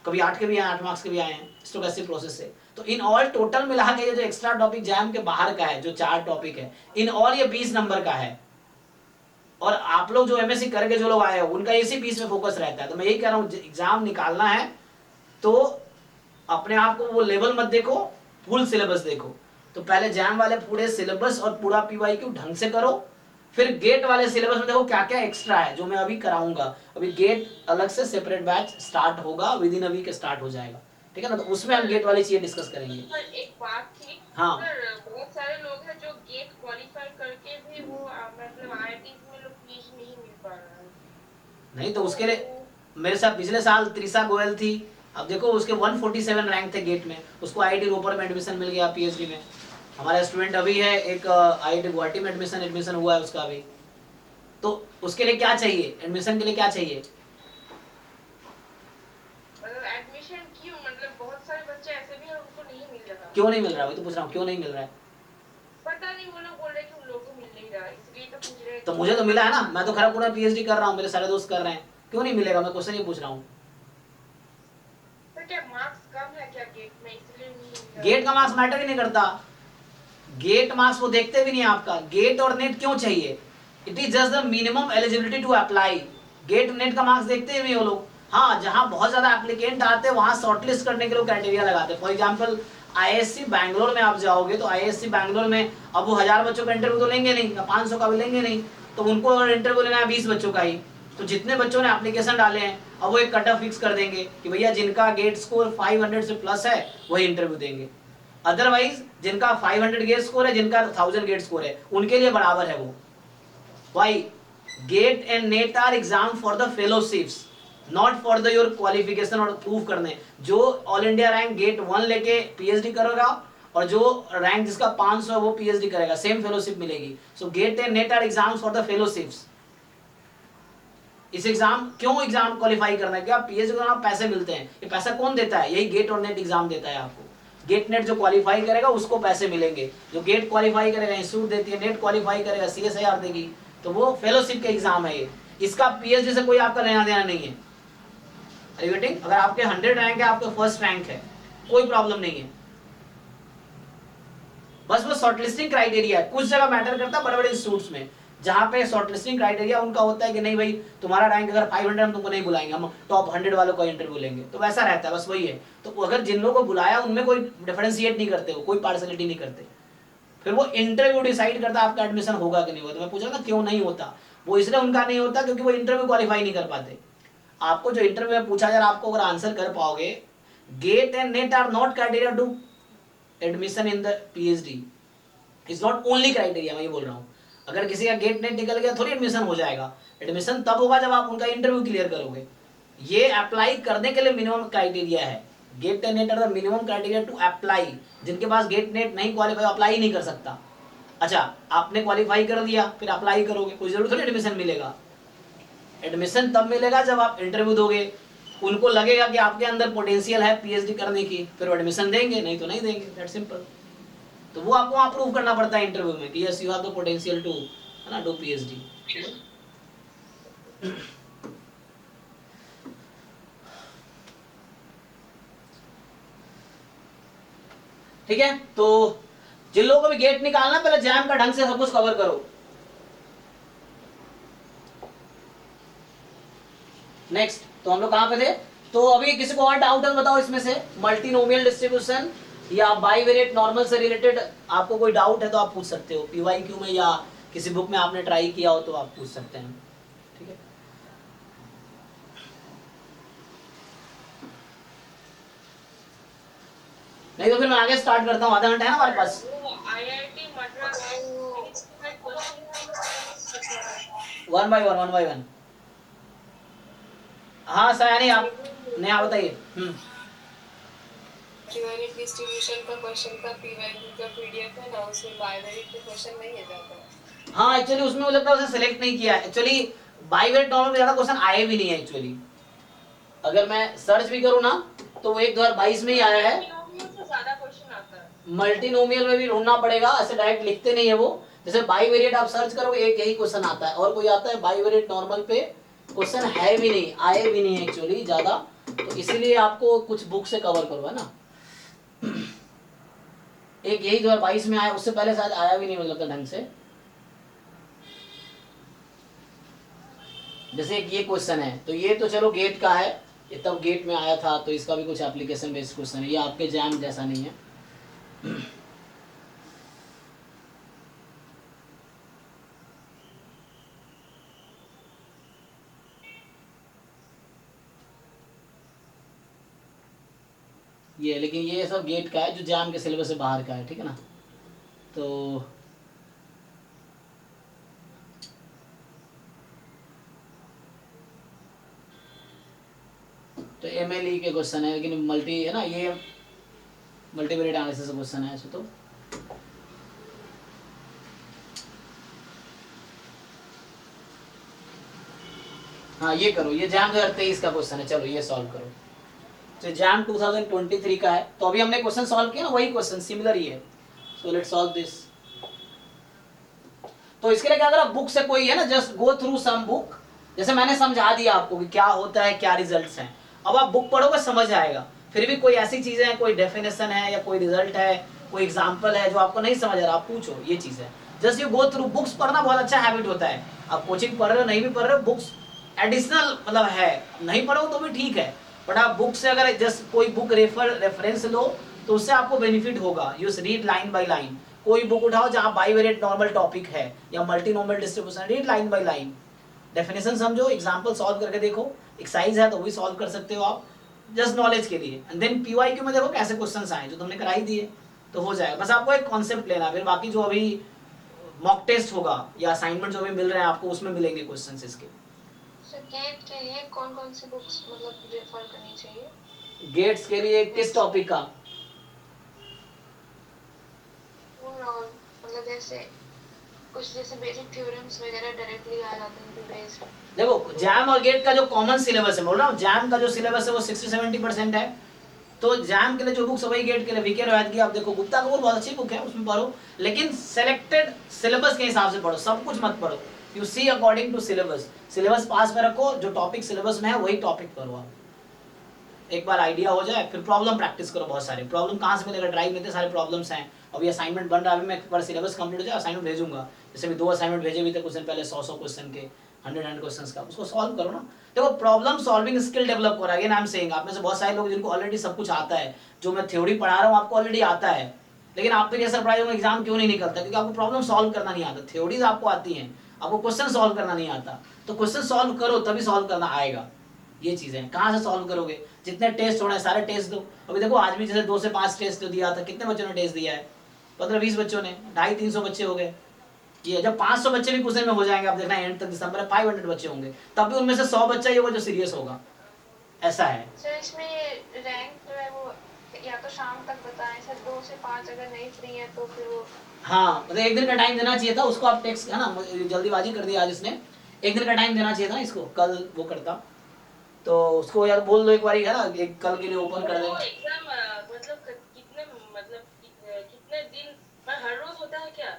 कभी 8 के भी आए, 8 मार्क्स के भी आए हैं स्टोकेस्टिक प्रोसेस से। तो इन ऑल टोटल मिला के ये जो एक्स्ट्रा टॉपिक जैम के बाहर का है, जो 4 टॉपिक है, इन ऑल ये 20 नंबर का है। और आप लोग जो एमएससी करके जो लोग आए हो उनका इसी 20 में फोकस रहता है। तो मैं यही कह रहा हूँ, एग्जाम निकालना है तो अपने आप को वो लेवल मत देखो, फुल सिलेबस देखो। तो पहले जैम वाले पूरे सिलेबस और पूरा पीवाईक्यू ढंग से करो, फिर गेट वाले सिलेबस में देखो क्या क्या एक्स्ट्रा है जो मैं अभी कराऊंगा। अभी गेट अलग से सेपरेट बैच स्टार्ट होगा, within a week start हो जाएगा, ठीक है ना। तो उसमें हम गेट वाली चीजें डिस्कस करेंगे। पर एक बात थी, हाँ। सर बहुत सारे लोग हैं जो गेट क्वालिफाई करके भी वो मतलब आईआईटीज में लोग पीएचडी नहीं मिल पा रहा है। नहीं तो उसके लिए मेरे साथ पिछले साल त्रिशा गोयल थी। अब देखो उसके 147 रैंक थे गेट में, उसको आईआईटी रोपर में एडमिशन मिल गया पीएचडी में। हमारा स्टूडेंट अभी है एक आईआईटी गुवाहाटी में एडमिशन हुआ है उसका अभी। तो उसके लिए क्या चाहिए, एडमिशन के लिए क्या चाहिए? एडमिशन क्यों, मतलब बहुत सारे बच्चे ऐसे भी हैं उनको नहीं मिल रहा। क्यों नहीं मिल रहा? वही तो पूछ रहा हूँ, क्यों नहीं मिल रहा है? पता नहीं, वो लोग बोल रहे हैं कि उन लोगों को मिल नहीं रहा, इसलिए तो पूछ रहे हैं। तो मुझे तो मिला है ना, मैं तो खराब पूरा पीएचडी कर रहा हूँ, मेरे सारे दोस्त कर रहे हैं, क्यों नहीं मिलेगा? मैं क्वेश्चन ही पूछ रहा हूँ। क्या मार्क्स कम है क्या गेट में, इसलिए नहीं? गेट का मार्क्स मैटर ही नहीं करता, गेट मार्क्स वो देखते भी नहीं आपका। गेट और नेट क्यों चाहिए? It is just the minimum eligibility to apply. GATE NET का मार्क्स देखते ही नहीं वो लोग। हाँ, जहाँ बहुत ज्यादा एप्लीकेंट आते हैं वहां शॉर्टलिस्ट करने के लिए क्राइटेरिया लगाते हैं। फॉर एग्जाम्पल आईएससी बैंगलोर में आप जाओगे तो आईएससी बैंगलोर में अब वो 1000 बच्चों का इंटरव्यू तो लेंगे नहीं, या 500 का भी लेंगे नहीं। तो उनको अगर इंटरव्यू लेना है 20 बच्चों का ही, तो जितने बच्चों ने एप्लीकेशन डाले हैं अब वो एक कट ऑफ फिक्स कर देंगे कि भैया जिनका गेट स्कोर 500 से प्लस है वही इंटरव्यू देंगे। अदरवाइज जिनका 500 गेट स्कोर है, जिनका 1000 गेट स्कोर है, उनके लिए बराबर है वो। Why? GATE and NET are exam for the fellowships, not for the your qualification और प्रूव करने। जो ऑल इंडिया रैंक गेट 1 लेके पीएचडी करेगा और जो रैंक जिसका 500 है वो पीएचडी करेगा, सेम फेलोशिप मिलेगी। So GATE and NET are exam for the fellowships. इस एग्जाम क्यों एग्जाम क्वालिफाई करना है? क्या पीएचडी करना पैसे मिलते हैं, ये पैसा कौन देता है? यही गेट और नेट एग्जाम देता है आपको। गेट नेट जो क्वालिफाई करेगा उसको पैसे मिलेंगे, जो गेट क्वालिफाई करेगा इंस्टीट्यूट देती है, नेट क्वालिफाई करेगा सीएसआईआर देगी। तो वो फेलोशिप के एग्जाम है ये, इसका पीएचडी से कोई आपका लेना देना नहीं है। रिवेटिंग, अगर आपके 100 रैंक है, आपके फर्स्ट रैंक है, कोई प्रॉब्लम नहीं है। बस वो शॉर्टलिस्टिंग क्राइटेरिया है, कुछ जगह मैटर करता है बड़े बड़े इंस्टीट्यूट्स में, जहां पे शॉर्टलिस्टिंग क्राइटेरिया उनका होता है कि नहीं भाई तुम्हारा रैंक अगर 500 हम तुमको नहीं बुलाएंगे, हम टॉप 100 वालों का इंटरव्यू लेंगे। तो वैसा रहता है, बस वही है। तो अगर जिन लोगों को बुलाया उनमें कोई डिफरेंशिएट नहीं करते, कोई पार्शलिटी नहीं करते। फिर वो इंटरव्यू डिसाइड करता है आपका एडमिशन होगा कि नहीं होगा। तो मैं पूछ रहा था क्यों नहीं होता, वो इसलिए उनका नहीं होता क्योंकि वो इंटरव्यू क्वालिफाई नहीं कर पाते। आपको जो इंटरव्यू में पूछा, अगर आपको अगर आंसर कर पाओगे, GATE and NET are not criteria to admission in the PhD, is not only criteria. मैं ये बोल रहा हूँ, अगर किसी का गेट नेट निकल गया थोड़ी एडमिशन हो जाएगा। एडमिशन तब होगा जब आप उनका इंटरव्यू क्लियर करोगे। ये अप्लाई करने के लिए मिनिमम क्राइटेरिया है। GATE and NET are the minimum criteria to apply. जिनके पास गेट नेट नहीं क्वालिफाई, अप्लाई नहीं कर सकता। अच्छा, आपने क्वालिफाई कर दिया, फिर अप्लाई करोगे, कोई जरूर थोड़ी एडमिशन मिलेगा। एडमिशन तब मिलेगा जब आप इंटरव्यू दोगे, उनको लगेगा कि आपके अंदर पोटेंशियल है पीएचडी करने की, फिर वो एडमिशन देंगे, नहीं तो नहीं देंगे, दैट सिंपल। तो वो आपको वहां प्रूव करना पड़ता है इंटरव्यू में कि yes you have the potential to, है ना, डू पीएचडी। ठीक है, तो जिन लोगों को भी गेट निकालना, पहले जैम का ढंग से सब कुछ कवर करो। नेक्स्ट, तो हम लोग कहां पे थे? तो अभी किसी को और डाउट है बताओ इसमें से, मल्टीनोमियल डिस्ट्रीब्यूशन या बाइवेरिएट नॉर्मल से रिलेटेड आपको कोई डाउट है तो आप पूछ सकते हो। पीवाईक्यू में या किसी बुक में आपने ट्राई किया हो तो आप पूछ सकते हैं, ठीक है। नहीं तो फिर मैं आगे स्टार्ट करता हूँ, आधा घंटा है ना हमारे पास। IIT Madras one by one. हाँ सयानी, आप नहीं, आप बताइए। बाइवेरिएट डिस्ट्रीब्यूशन का क्वेश्चन का पीवाईक्यू का पीडीएफ है ना, उसमें बाइवेरिएट के क्वेश्चन नहीं है ज्यादा। हाँ एक्चुअली उसमें मुझे लगता है उसे सिलेक्ट नहीं किया। एक्चुअली बाइवेरिएट नॉर्मल में ज्यादा क्वेश्चन आए भी नहीं है एक्चुअली। अगर मैं सर्च भी करूँ ना तो वो 2022 में ही आया है। ज्यादा क्वेश्चन आता है। मल्टीनोमियल में भी ढूंढना पड़ेगा, ऐसे डायरेक्ट लिखते नहीं है वो। जैसे बाईवेरिएट आप सर्च करोगे एक यही क्वेश्चन आता है, और कोई आता है बाईवेरिएट नॉर्मल पे क्वेश्चन है भी नहीं, आए भी नहीं एक्चुअली ज्यादा, तो इसीलिए आपको कुछ बुक से कवर करो, है ना। एक यही 2022 में आया, उससे पहले शायद आया भी नहीं मुझे लगता ढंग से। जैसे एक ये क्वेश्चन है, तो ये तो चलो गेट का है, ये तब गेट में आया था, तो इसका भी कुछ एप्लीकेशन बेस्ड क्वेश्चन है, ये आपके जैम जैसा नहीं है। ये लेकिन ये सब गेट का है जो जैम के सिलेबस से बाहर का है, ठीक है ना। तो MLE के क्वेश्चन है, लेकिन मल्टी है ना, ये मल्टीवेरिएट एनालिसिस क्वेश्चन है ऐसे तो। हाँ ये करो, ये जैम 2023 का क्वेश्चन है, चलो ये सॉल्व करो। तो जैम 2023 का है, तो अभी हमने क्वेश्चन सॉल्व किया ना, वही क्वेश्चन सिमिलर ही है। So let's solve this. तो इसके लिए क्या करो, बुक से कोई है ना, just go through some book, जैसे मैंने समझा दिया आपको कि क्या होता है, क्या रिजल्ट्स हैं। अब आप बुक पढ़ोगे समझ आएगा। फिर भी कोई ऐसी चीजें हैं, कोई डेफिनेशन है या कोई रिजल्ट है, कोई एग्जांपल है जो आपको नहीं समझ आ रहा, आप पूछो, ये चीज है। Just you go through books. पढ़ना बहुत अच्छा हैबिट होता है। आप कोचिंग पढ़ रहे हो, नहीं भी पढ़ रहे हो, बुक्स एडिशनल मतलब है, नहीं पढ़ो तो भी ठीक है, बट आप बुक से अगर जस्ट कोई बुक रेफरेंस लो तो उससे आपको बेनिफिट होगा। You read line by line. कोई बुक उठाओ जहाँ बाईवेरिएट नॉर्मल टॉपिक है या multi normal distribution, read line by line, definition समझो, एग्जांपल सॉल्व करके देखो। एक्सरसाइज है तो वही सॉल्व कर सकते हो आप, जस्ट नॉलेज के लिए। एंड देन PYQ में देखो कैसे क्वेश्चंस आए, जो तुमने कराई दिए तो हो जाएगा। बस आपको एक कॉन्सेप्ट लेना, फिर बाकी जो अभी मॉक टेस्ट होगा या असाइनमेंट जो भी मिल रहे हैं आपको, उसमें मिलेंगे क्वेश्चंस इसके। गेट के लिए कौन कौन सी बुक्स मतलब रेफर करनी चाहिए? गेट्स के लिए किस टॉपिक का? ओवरऑल मतलब जैसे कुछ जैसे बेसिक थ्योरम्स वगैरह डायरेक्टली आ जाते हैं बेस्ड। देखो जैम और गेट का जो कॉमन सिलेबस है, बोल रहा हूँ, जैम का जो सिलेबस है वो 60-70% है, तो जैम के लिए जो बुक्स वही गेट के लिए। वीके रॉयत की आप देखो, गुप्ता कपूर बहुत अच्छी बुक है, उसमें पढ़ो, लेकिन सेलेक्टेड सिलेबस के हिसाब से पढ़ो, सब कुछ मत पढ़ो। You see according to syllabus, syllabus पास में रखो, जो टॉपिक सिलेबस में है वही टॉपिक पढ़ो आप। एक बार आइडिया हो जाए, फिर प्रॉब्लम प्रैक्टिस करो। बहुत सारे प्रॉब्लम कहाँ से मिलेगा, ड्राइव में इतने सारे प्रॉब्लम्स हैं। अभी असाइनमेंट बन रहा है, अभी मैं एक बार सिलेबस कंप्लीट हो जाए असाइनमेंट भेजूंगा। जैसे भी 2 असाइनमेंट भेजे भी थे कुछ दिन पहले, 100 क्वेश्चन के, 100 क्वेश्चंस का, उसको सॉल्व करो ना। देखो प्रॉब्लम सॉल्विंग स्किल डेवलप करो। अगेन आई एम सेइंग, आप में से बहुत सारे लोग जिनको ऑलरेडी सब कुछ आता है, जो मैं थ्योरी पढ़ा रहा हूँ आपको ऑलरेडी आता है, लेकिन आप फिर ये सरप्राइज होंगे एग्जाम क्यों नहीं निकलता, क्योंकि आपको प्रॉब्लम सॉल्व करना नहीं आता। थ्योरीज आपको आती हैं, आपको क्वेश्चन सॉल्व करना नहीं आता। तो क्वेश्चन सॉल्व करो तभी सॉल्व करना आएगा। ये चीजें कहाँ से सॉल्व करोगे? जितने टेस्ट हो रहे हैं सारे टेस्ट दो। अभी देखो आज भी जैसे 2 से 5 टेस्ट दिया था, कितने बच्चों ने टेस्ट दिया है? 15-20 बच्चों ने, 250-300 बच्चे हो गए। ये जब 500 बच्चे भी पूछने में हो जाएंगे, आप देखना एंड तक दिसंबर में 500 बच्चे होंगे, तब भी उनमें से 100 बच्चा ही होगा जो सीरियस होगा। ऐसा है सर इसमें रैंक जो है वो या तो शाम तक बताएं सर, 2 से 5 अगर नहीं फ्री है तो फिर वो। हाँ मतलब 1 दिन का टाइम देना चाहिए था उसको। आप टेक्स्ट है ना, जल्दीबाजी कर दी आज इसने। 1 दिन का टाइम देना चाहिए था इसको, कल वो करता तो उसको यार बोल दो एक बार, है ना, एक कल के लिए ओपन कर दे। एग्जाम मतलब कितने दिन हर रोज होता है क्या?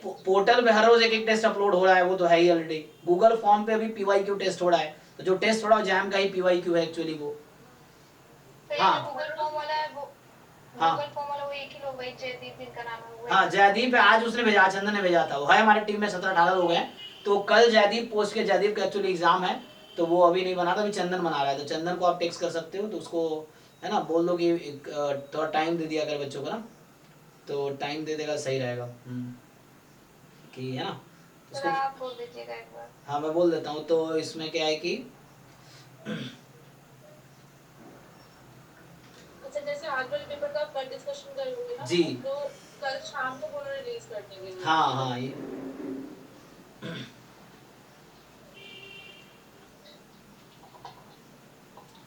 पोर्टल पे हर रोज एक टेस्ट अपलोड हो रहा है, वो तो है ही ऑलरेडी। गूगल फॉर्म पे भी PYQ टेस्ट हो रहा है, तो जो टेस्ट हो रहा है जैम का ही PYQ है एक्चुअली वो। हाँ गूगल फॉर्म वाला है वो, हाँ गूगल फॉर्म वाला वो एक ही लोग, वही जयदीप इनका नाम है वो। हाँ जयदीप है, आज उसने भेजा, चंदन ने भेजा था। वो है हमारी टीम में 17-18 लोग हैं, तो कल जयदीप पोस्ट के, जयदीप का एक्चुअली एग्जाम है, तो वो अभी नहीं बना था, अभी चंदन बना रहा है। तो चंदन को आप टेक्स्ट कर सकते हो, तो उसको है ना बोल दो कि थोड़ा टाइम दे दिया अगर बच्चों को ना, तो टाइम दे देगा सही रहेगा। कि है ना उसको, आप बोल दीजिएगा एक बार। हाँ मैं बोल देता हूँ। तो इसमें क्या है कि अच्छा जैसे आज वाले पेपर का आप डिस्कशन करोगे ना जी, तो कल शाम को वो रिलीज कर देंगे। हाँ ये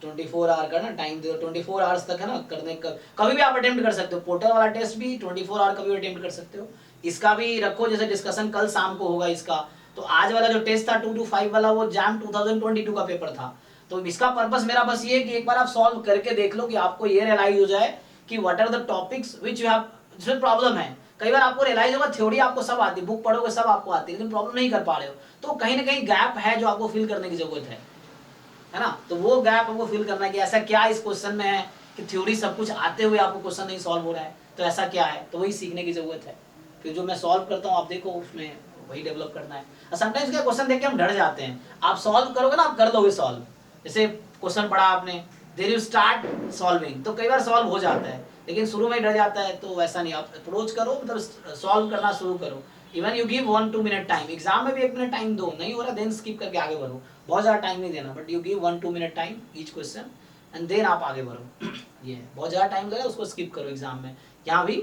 24 आवर का ना टाइम दे, 24 आवर्स तक है ना करने का। कभी भी आप अटेम्प्ट कर सकते हो, पोर्टल वाला टेस्ट भी 24 आवर कभी भी अटेम्प्ट कर सकते हो। इसका भी रखो, जैसे डिस्कशन कल शाम को होगा इसका, तो आज वाला जो टेस्ट था 2 to 5 वाला, वो जैम 2022 का पेपर था। तो इसका पर्पस मेरा बस ये है कि एक बार आप सॉल्व करके देख लो, कि आपको ये रियलाइज हो जाए कि what are the topics which you have, जिसमें प्रॉब्लम है। कई बार आपको रियलाइज होगा थ्योरी आपको सब आती है, बुक पढ़ोगे सब आपको आती है, लेकिन प्रॉब्लम नहीं कर पा रहे हो, तो कहीं ना कहीं गैप है जो आपको फिल करने की जरूरत है ना। तो वो गैप आपको फिल करना है कि ऐसा क्या इस क्वेश्चन में है कि थ्योरी सब कुछ आते हुए आपको क्वेश्चन नहीं सॉल्व हो रहा है, तो ऐसा क्या है, तो वही सीखने की जरूरत है। फिर जो मैं सॉल्व करता हूँ आप देखो उसमें वही डेवलप करना है। समटाइम्स क्या क्वेश्चन देख के हम डर जाते हैं, आप सॉल्व करोगे ना आप कर लोगे सॉल्व। जैसे क्वेश्चन पढ़ा आपने, देयर यू स्टार्ट सॉल्विंग, तो कई बार सॉल्व हो जाता है, लेकिन शुरू में ही डर जाता है, तो वैसा नहीं, आप अप्रोच करो, मतलब सॉल्व करना शुरू करो। Even you give 1-2 minute time, exam में भी 1 मिनट टाइम दो, नहीं हो रहा देन स्किप करके आगे बढ़ो, बहुत ज़्यादा टाइम नहीं देना, but you give 1-2 minute time each question and then आप आगे बढ़ो। ये बहुत ज़्यादा टाइम लगा उसको स्किप करो एग्जाम में, यहाँ भी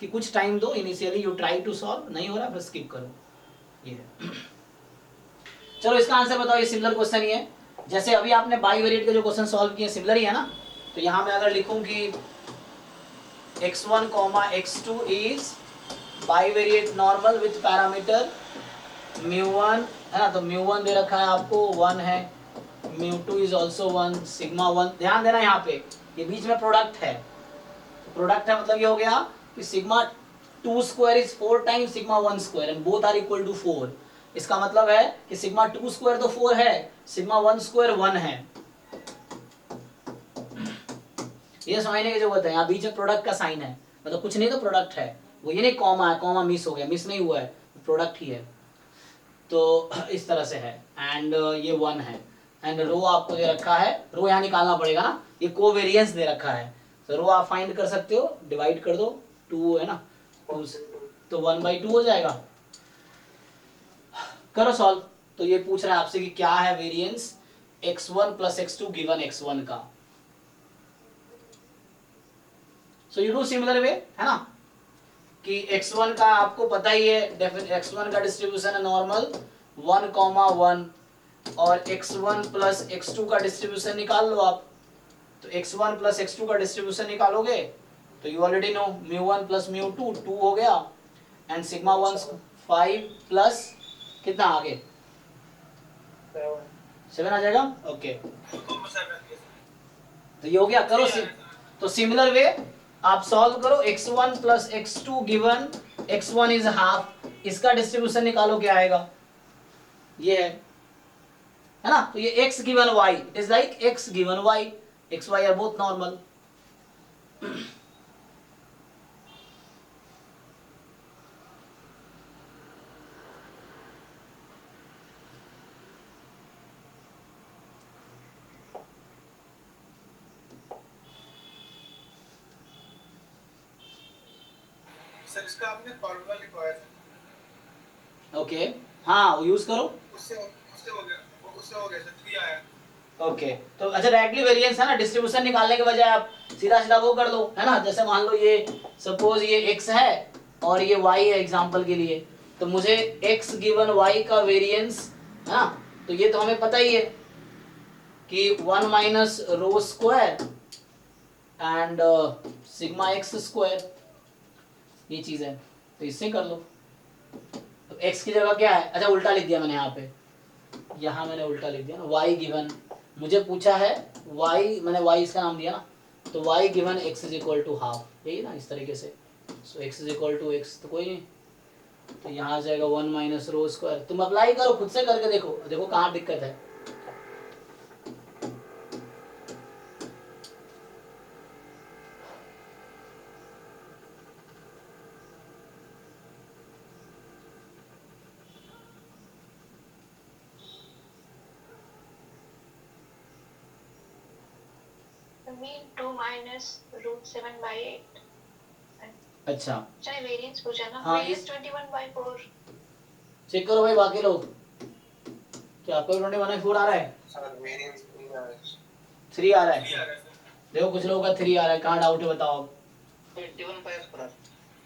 कि कुछ टाइम दो, initially you try to solve, नहीं हो रहा फिर स्किप करो। ये चलो इसका आंसर बताओ, ये सिमिलर क्वेश्चन ही है, जैसे अभी आपने बाईवेरिएट के जो क्वेश्चन सॉल्व किए सिमिलर ही है ना। तो यहाँ मैं अगर लिखूं कि x1, x2 is bivariate normal with parameter μ1 है ना, तो μ1 दे रखा है आपको 1 है, μ2 इज ऑल्सो 1, सिग्मा 1, ध्यान देना यहाँ पे ये बीच में प्रोडक्ट है, प्रोडक्ट है मतलब ये हो गया कि sigma 2 square is 4 times sigma 1 square and both are equal to 4। इसका मतलब है कि सिग्मा 2 स्क्वायर तो 4 है, सिग्मा 1 स्क्वायर 1 है। ये समझने की जरूरत है, यहाँ बीच में प्रोडक्ट का साइन है, मतलब कुछ नहीं तो प्रोडक्ट है, वो ये नहीं कॉमा है, कॉमा मिस हो गया, मिस नहीं हुआ है, प्रोडक्ट ही है। तो इस तरह से है एंड ये 1 है एंड रो आपको दे रखा है, रो यहाँ निकालना पड़ेगा ना, ये कोवेरिएंस दे रखा है, तो रो आप फाइंड कर सकते हो, डिवाइड कर दो 2 है ना, 2 तो 1/2 हो जाएगा। करो सॉल्व। तो ये पूछ रहा है आपसे कि क्या है variance x1 + x2 given x1 का। So you do similar way है ना, कि x1 का आपको पता ही है, x1 का डिस्ट्रीब्यूशन है नॉर्मल 1,1 और x1 + x2 का डिस्ट्रीब्यूशन निकाल लो आप। तो x1 + x2 का डिस्ट्रीब्यूशन निकालोगे तो यू ऑलरेडी नो μ1 + μ2 2 हो गया एंड सिग्मा 1 5 प्लस कितना आगे 7 आ जाएगा। ओके तो ये हो गया, करो तो सिमिलर वे आप सॉल्व करो, x1 + x2 given x1 is half, इसका डिस्ट्रीब्यूशन निकालो क्या आएगा, ये है ना। तो ये x given y, it is like x given y, x y are both normal. Sir इसका आपने फॉर्मूला लिखवाया था। ओके हाँ वो यूज करो, उससे हो गया सर 3 आया। ओके तो अच्छा डायरेक्टली वेरिएंस है ना, डिस्ट्रीब्यूशन निकालने के बजाय आप सीधा सीधा वो कर लो है ना। जैसे मान लो ये सपोज ये x है और ये y है एग्जांपल के लिए, तो मुझे x गिवन y का वेरिएंस है ना, तो ये तो हमें पता ही है कि 1 - rho square and sigma x square, ये चीज है, तो इससे कर लो। तो x की जगह क्या है, अच्छा उल्टा लिख दिया मैंने यहाँ मैंने उल्टा लिख दिया ना, y गिवन मुझे पूछा है y, मैंने y इसका नाम दिया ना, तो y given x is equal to half, यही ना इस तरीके से। So x is equal to x, तो कोई नहीं, तो यहाँ आ जाएगा 1 - रो स्क्वायर। तुम अप्लाई करो, खुद से करके देखो, देखो कहाँ दिक्कत है। mean 2 - √7/8। अच्छा चाहे वेरिएंस पूछा ना, हाँ, वेरिएंस 21/4। चेक करो भाई बाकी लोग, क्या आपको 21/4 आ रहा है, सर वेरिएंस 3 आ रहा है। 3 आ रहा है, 3 आ रहा है सर। देखो कुछ लोगों का 3 आ रहा है, कहाँ डाउट है बताओ। 21/4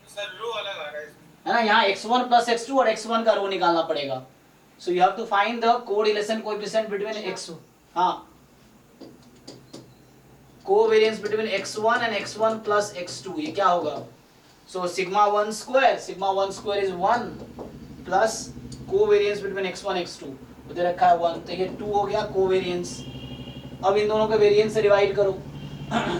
सर रो अलग आ रहा है। है ना, यहाँ x1 + x2 और x1 का रो निकालना पड़ेगा। So you have to find the correlation coefficient between x, हाँ covariance between x1 and x1 + x2, ये क्या होगा। So sigma 1 square is 1 plus covariance between x1 x2 दे रखा है 1, तो ये 2 हो गया कोवेरिएंस। अब इन दोनों के वेरिएंस से डिवाइड करो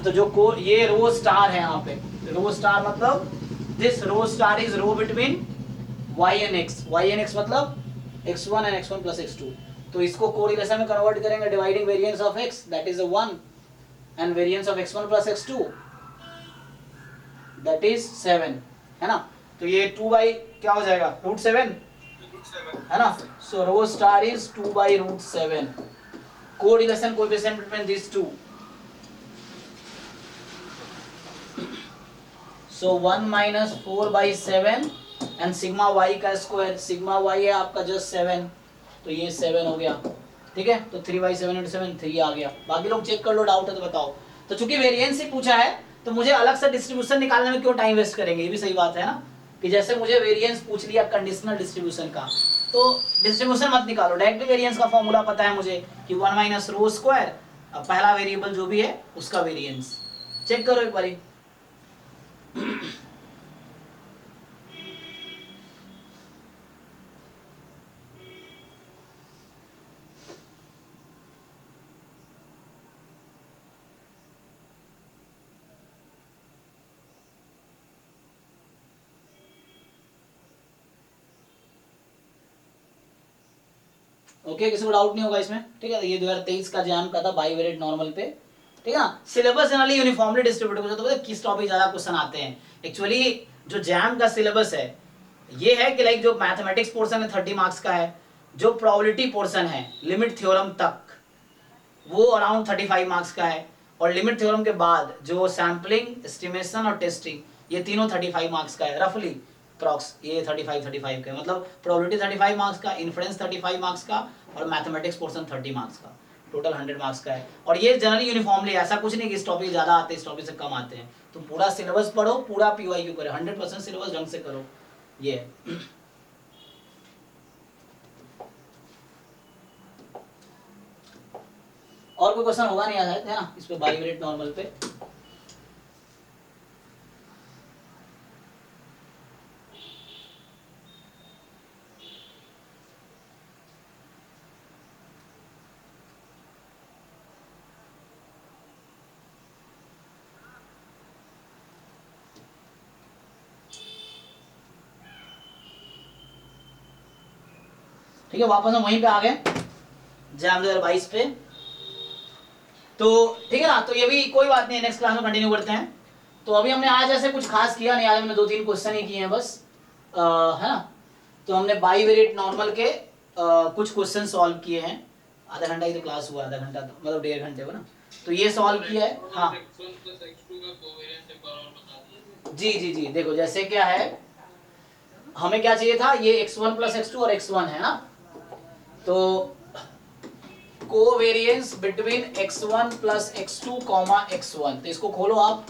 तो जो ये रो स्टार है, यहाँ पे रो स्टार मतलब this rho star is rho between y and x, y and x मतलब x1 and x1 plus x2। तो इसको कोरिलेशन में कन्वर्ट करेंगे, dividing variance of x that is 1 and variance of x1 plus x2 that is 7, है ना। तो ये 2 by क्या हो जाएगा, √7, है ना। So rho star is 2 by √7, correlation coefficient between this two. So 1 minus 4 by 7 and sigma y का स्क्वायर, सिग्मा y है आपका जस्ट 7, तो ये 7 हो गया, ठीक है। तो 3 by 7 into 7 3 आ गया। बाकी लोग चेक कर लो, डाउट है तो बताओ। तो चूंकि वेरिएंस ही पूछा है तो मुझे अलग से डिस्ट्रीब्यूशन निकालने में क्यों टाइम वेस्ट करेंगे, ये भी सही बात है ना। कि जैसे मुझे वेरिएंस पूछ लिया कंडीशनल डिस्ट्रीब्यूशन का, तो डिस्ट्रीब्यूशन मत निकालो, डायरेक्ट वेरिएंस का फॉर्मूला पता है मुझे कि 1 minus रो स्क्वायर, पहला वेरिएबल जो भी है उसका वेरिएंस। चेक करो एक बारी। ओके, किसी को डाउट नहीं होगा इसमें, ठीक है। ये 2023 का जैम का था बाईवेरिएट नॉर्मल पे, ठीक है ना। सिलेबस जनरली यूनिफॉर्मली डिस्ट्रीब्यूटेड होता है, तो किस टॉपिक ज्यादा क्वेश्चन आते हैं। एक्चुअली जो जैम का सिलेबस है ये है कि लाइक जो मैथमेटिक्स पोर्शन है 30 मार्क्स का है, जो प्रोबेबिलिटी पोर्शन है लिमिट थ्योरम तक वो अराउंड 35 मार्क्स का है, और लिमिट थ्योरम के बाद जो सैम्पलिंग, एस्टिमेशन और टेस्टिंग ये तीनों 35 मार्क्स का है रफली प्रॉक्स। ये 35 का मतलब प्रोबेबिलिटी 35 मार्क्स का, इन्फ्रेंस 35 मार्क्स का और मैथमेटिक्स पोर्शन 30 मार्क्स का, टोटल 100 मार्क्स का है। और ये जनरली यूनिफॉर्मली, ऐसा कुछ नहीं कि इस टॉपिक ज्यादा आते हैं इस टॉपिक से कम आते हैं। तुम पूरा सिलेबस पढ़ो, पूरा पीवाईक्यू करो, 100% सिलेबस ढंग से करो। ये और कोई क्वेश्चन होगा नहीं, है ना इस पे बाईवेरिएट नॉर्मल पे। ठीक है, वापस हम वहीं पे आ गए जैम 2022 पे। तो ठीक है ना, तो ये भी कोई बात नहीं, नेक्स्ट क्लास में कंटिन्यू करते हैं। तो अभी हमने आज ऐसे कुछ खास किया नहीं, आज हमने 2-3 क्वेश्चन ही किए हैं बस, है ना। तो हमने बाईवेरिएट नॉर्मल के कुछ क्वेश्चन सॉल्व किए हैं। आधा घंटा ही तो क्लास हुआ, आधा घंटा तो मतलब 1.5 घंटे हो ना, तो ये सॉल्व किया है। हाँ जी जी जी, देखो जैसे क्या है, हमें क्या चाहिए था, ये x1 plus x2 और x1 है ना। तो covariance between x1 plus x2, x1, तो इसको खोलो आप।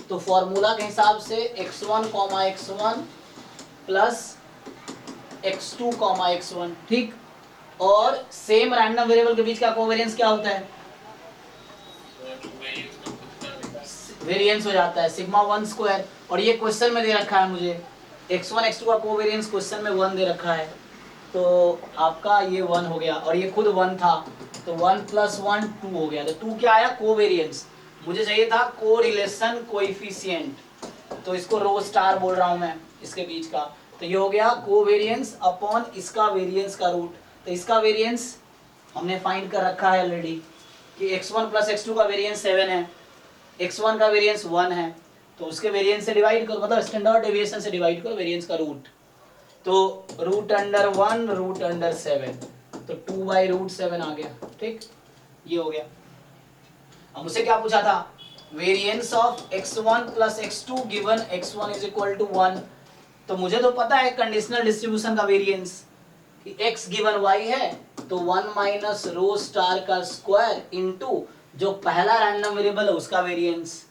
तो फॉर्मूला के हिसाब से x1, x1 plus x2, x1, ठीक। और सेम रैंडम वेरिएबल के बीच का कोवेरिएंस क्या होता है, वेरिएंस हो जाता है सिग्मा 1 स्क्वायर। और ये क्वेश्चन में दे रखा है मुझे x1 x2 का कोवेरिएंस क्वेश्चन में 1 दे रखा है, तो आपका ये 1 हो गया, और ये खुद 1 था, तो 1 + 1 2 हो गया। तो 2 क्या आया, कोवेरिएंस। मुझे चाहिए था कोरिलेशन कोएफिशिएंट, तो इसको रो स्टार बोल रहा हूं मैं इसके बीच का। तो ये हो गया कोवेरिएंस अपॉन इसका वेरिएंस का रूट। तो इसका वेरिएंस हमने फाइंड कर रखा है ऑलरेडी कि x1 + x2 का वेरिएंस 7 है, x1 का वेरिएंस 1 है, तो उसके वेरिएंस से डिवाइड करो, मतलब स्टैंडर्ड डेविएशन से डिवाइड करो वेरिएंस का रूट। तो √1 √7, तो 2 by √7 आ गया, ठीक। ये हो गया। अब मुझसे क्या पूछा था, variance of x1 + x2 given x1 = 1। तो मुझे तो पता है कंडीशनल डिस्ट्रीब्यूशन का वेरिएंस कि x गिवन y है, तो 1 minus रो स्टार का स्क्वायर इनटू जो पहला रैंडम वेरिएबल है उसका वेरिएंस,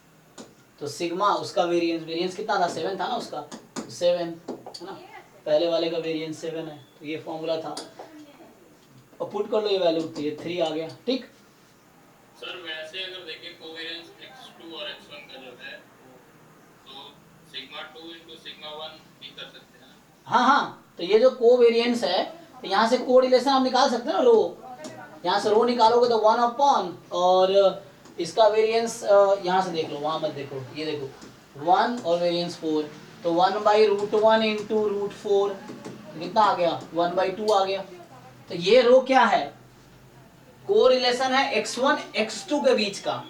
तो सिग्मा उसका वेरिएंस कितना था, 7 था ना उसका, 7 है ना, पहले वाले का वेरिएंस 7 है। तो ये फॉर्मूला था, और पुट कर लो ये वैल्यू, तो ये 3 आ गया, ठीक। सर वैसे अगर देखें कोवेरिएंस x2 और x1 का जो है, तो सिग्मा 2 into सिग्मा 1 भी कर सकते हैं ना। हाँ हाँ, तो ये जो कोवेरिएंस है, तो यहाँ से कोरिलेशन आप निकाल सकते हैं ना, रो, यहाँ से रो निकालोगे तो 1 अपॉन, और इसका वेरिएंस यहाँ से देख लो, वहाँ मत देखो, ये देखो 1 और वेरिएंस 4, तो 1/√1 इंटू √4 कितना आ गया, 1/2 आ गया। तो ये रो क्या है, कोरिलेशन है x1 x2 के बीच का।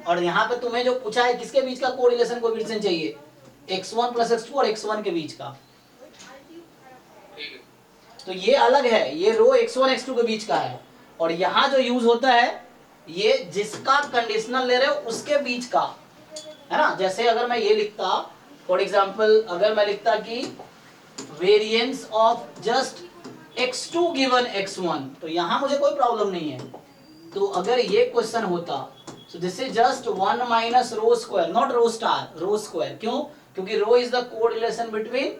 और यहाँ पे तुम्हें जो पूछा है किसके बीच का कोरिलेशन कोएफिशिएंट चाहिए, x1 + x2 और x1 के बीच का। तो ये अलग है, ये रो x1 x2 के बीच का है। और यहाँ जो यूज होता है ये जिसका कंडीशनल ले रहे हो उसके बीच का है ना। जैसे अगर मैं ये लिखता फॉर एग्जांपल, अगर मैं लिखता कि variance of just x2 given x1, तो यहाँ मुझे कोई प्रॉब्लम नहीं है। तो अगर ये क्वेश्चन होता, so this is just 1 minus rho square, not rho star, rho square. क्यों, क्योंकि rho is the correlation between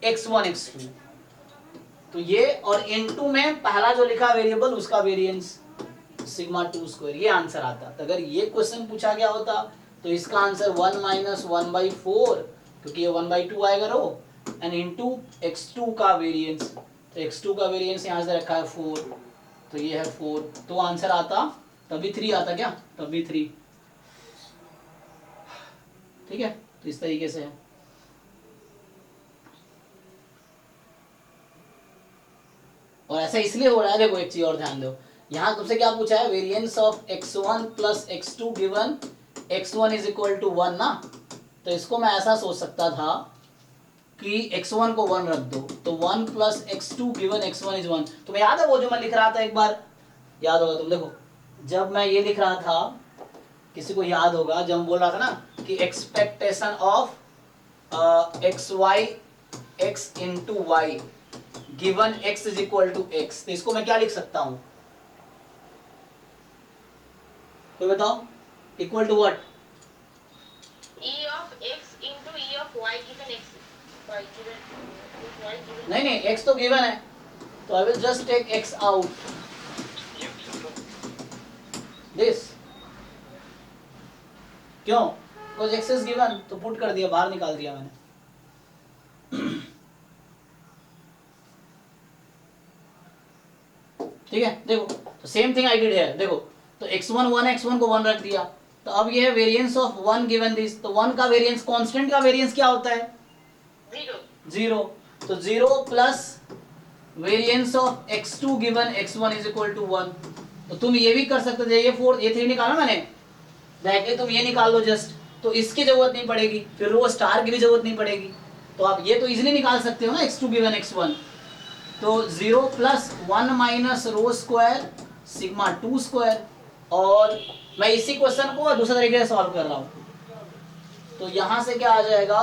x1 x2। तो ये और n2 में पहला जो लिखा वेरिएबल उसका वेरिएंस सिग्मा 2 स्क्वायर, ये आंसर आता। तो अगर ये क्वेश्चन पूछा गया होता तो इसका आंसर 1 माइनस 1/4, क्योंकि ये 1/2 आएगा रो, एंड इनटू x2 का वेरिएंस। तो x2 का वेरिएंस यहाँ से रखा है 4, तो ये है 4, तो आंसर आता, तभी 3 आता क्या, तभी 3। ठीक है, तो इस तरीके से है। और ऐसा इसलिए हो रहा है, देखो एक चीज और ध्यान दो, यहाँ तुमसे क्या पूछा है, variance of x1 + x2 given x1 = 1 ना। तो इसको मैं ऐसा सोच सकता था कि x1 को 1 रख दो, तो 1 + x2 गिवन x1 = 1। तुम्हें याद है वो जो मैं लिख रहा था, एक बार याद होगा तुम, देखो जब मैं ये लिख रहा था, किसी को याद होगा जब बोल रहा था ना कि expectation of xy x × y given x = x, तो इसको मैं क्या लिख सकता हूं, तो बताओ, equal to what, E of x into E of y given x, y given y given, नहीं x तो गिवन है, तो I will just take x out, this, क्यों, बिकॉज x इज गिवन, तो पुट कर दिया, बाहर निकाल दिया मैंने। ठीक है, देखो तो same thing I did here, देखो तो x1 1 x1 को 1 रख दिया, तो अब ये है वेरिएंस ऑफ 1 गिवन दिस, तो 1 का वेरिएंस, कांस्टेंट का वेरिएंस क्या होता है, 0, तो 0 plus variance of x2 given x1 = 1। तो तुम ये भी कर सकते थे, ये 4 ये 3 निकाला मैंने, डायरेक्टली तुम ये निकाल लो जस्ट, तो इसकी जरूरत नहीं पड़ेगी, फिर रो स्टार की भी जरूरत नहीं पड़ेगी, तो आप ये तो इजीली निकाल सकते हो ना, x2 गिवन x1। तो 0 + 1 minus rho square sigma 2 square, और मैं इसी क्वेश्चन को दूसरे तरीके से सॉल्व कर रहा हूँ। तो यहाँ से क्या आ जाएगा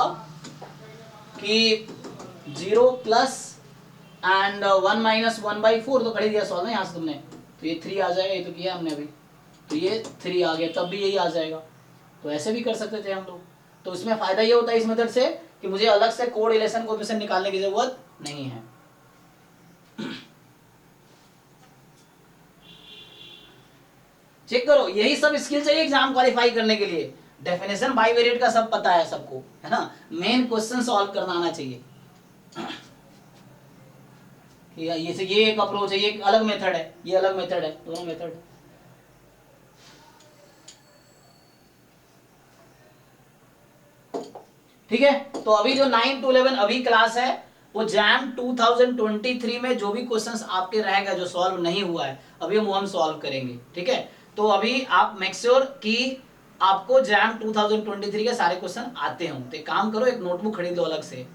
कि 0 प्लस एंड 1 माइनस 1/4, तो कर ही दिया सॉल्व ना यहाँ से तुमने, तो ये 3 आ जाएगा, ये तो किया हमने अभी, तो ये 3 आ गया, तब भी यही आ जाएगा। तो ऐसे भी कर सकते थे हम लोग। तो इसमें फायदा ये होता है इस मेथड से कि मुझे अलग से कोरिलेशन कोएफिशिएंट निकालने की जरूरत नहीं है। चेक करो, यही सब स्किल चाहिए एग्जाम क्वालिफाई करने के लिए। डेफिनेशन बाइवेरिएट का सब पता है सबको, है ना, मेन क्वेश्चन सॉल्व करना आना चाहिए। ये एक अप्रोच है, ये एक अलग मेथड है, ये अलग मेथड है, दोनों मेथड है। ठीक है, तो अभी जो 9 to 11 अभी क्लास है, वो जैम 2023 में जो भी क्वेश्चंस आपके रहेगा जो सॉल्व नहीं हुआ है, अभी हम सॉल्व करेंगे। ठीक है, तो अभी आप मेक श्योर कि आपको जैम 2023 के सारे क्वेश्चन आते हों। तो एक काम करो, एक नोटबुक खरीद लो अलग से,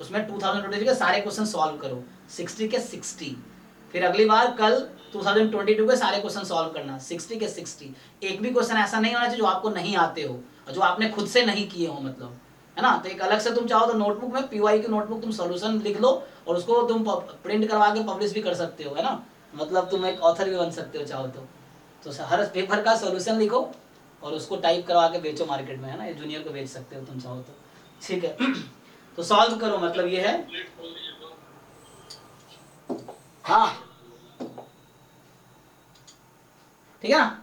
उसमें 2023 के सारे क्वेश्चन सॉल्व करो, 60 के 60। फिर अगली बार कल 2022 के सारे क्वेश्चन सॉल्व करना, 60 के 60। एक भी क्वेश्चन ऐसा नहीं होना चाहिए जो आपको नहीं आते हो और जो आपने खुद से नहीं किए हो, मतलब, है ना। तो एक अलग से तुम चाहो तो नोटबुक में, पीवाई की नोटबुक, तुम सॉल्यूशन लिख लो और उसको तुम प्रिंट करवा के पब्लिश भी कर सकते हो, है ना। मतलब तुम एक ऑथर भी बन सकते हो चाहो तो हर पेपर का सॉल्यूशन लिखो और उसको टाइप करवा के बेचो मार्केट में, है ना, ये जूनियर को बेच सकते हो तुम चाहो तो। ठीक है, तो सॉल्व करो, मतलब ये है। हाँ ठीक है ना।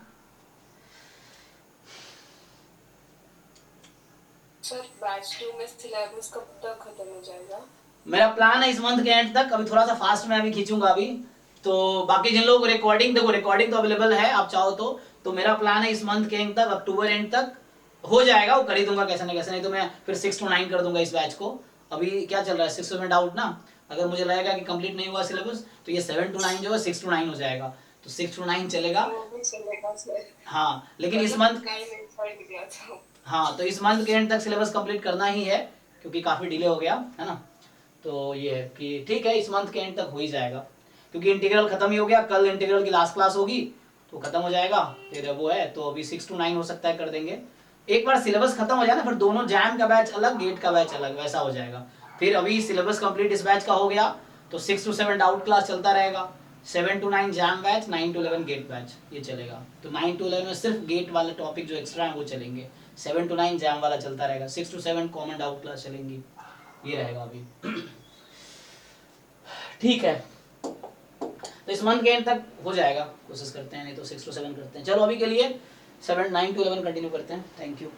सर बैच 2 में सिलेबस कब तक खत्म हो जाएगा? मेरा प्लान है इस मंथ के एंड तक, अभी थोड़ा सा फास्ट में अभी खींचूंगा अभी। तो बाकी जिन लोगों को रिकॉर्डिंग, देखो रिकॉर्डिंग तो अवेलेबल है, आप चाहो तो मेरा प्लान है इस मंथ के एंड तक, अक्टूबर एंड तक हो जाएगा, वो कर ही दूंगा कैसे ना कैसे, नहीं तो मैं फिर 6 to 9 कर दूंगा इस बैच को। अभी क्या चल रहा है 6 में डाउट ना, अगर मुझे लगेगा कि कंप्लीट नहीं हुआ सिलेबस तो ये 7 to 9 जो है 6 to 9 हो जाएगा, तो 6 to 9 चलेगा। वो भी चलेगा सर। हाँ लेकिन इस मंथ, नहीं छोड़ दिया था। हाँ तो इस मंथ के एंड तक सिलेबस कंप्लीट करना ही है क्योंकि काफ़ी डिले हो गया है ना। तो ये है कि ठीक है इस मंथ के एंड तक हो ही जाएगा क्योंकि इंटीग्रल खत्म ही हो गया, कल इंटीग्रल की लास्ट क्लास होगी तो खत्म हो जाएगा, फिर वो है तो अभी 6 to 9 हो सकता है कर देंगे। एक बार सिलेबस खत्म हो जाए ना फिर दोनों जैम का बैच अलग, गेट का बैच अलग, वैसा हो जाएगा। फिर अभी सिलेबस कंप्लीट इस बैच का हो गया तो 6 to 7 डाउट क्लास चलता रहेगा, 7 to 9 JAM batch, 9 to 11 GATE batch, ये चलेगा। तो 9 to 11 में सिर्फ गेट वाले टॉपिक जो एक्स्ट्रा है वो चलेंगे, 7 to 9 जैम वाला चलता रहेगा, 6 to 7 कॉमन डाउट क्लास चलेंगी, ये रहेगा अभी। ठीक है तो इस मंथ के एंड तक हो जाएगा, कोशिश करते हैं, नहीं तो 6 to 7 करते हैं। चलो अभी के लिए 9 to 11 कंटिन्यू करते हैं। Thank you.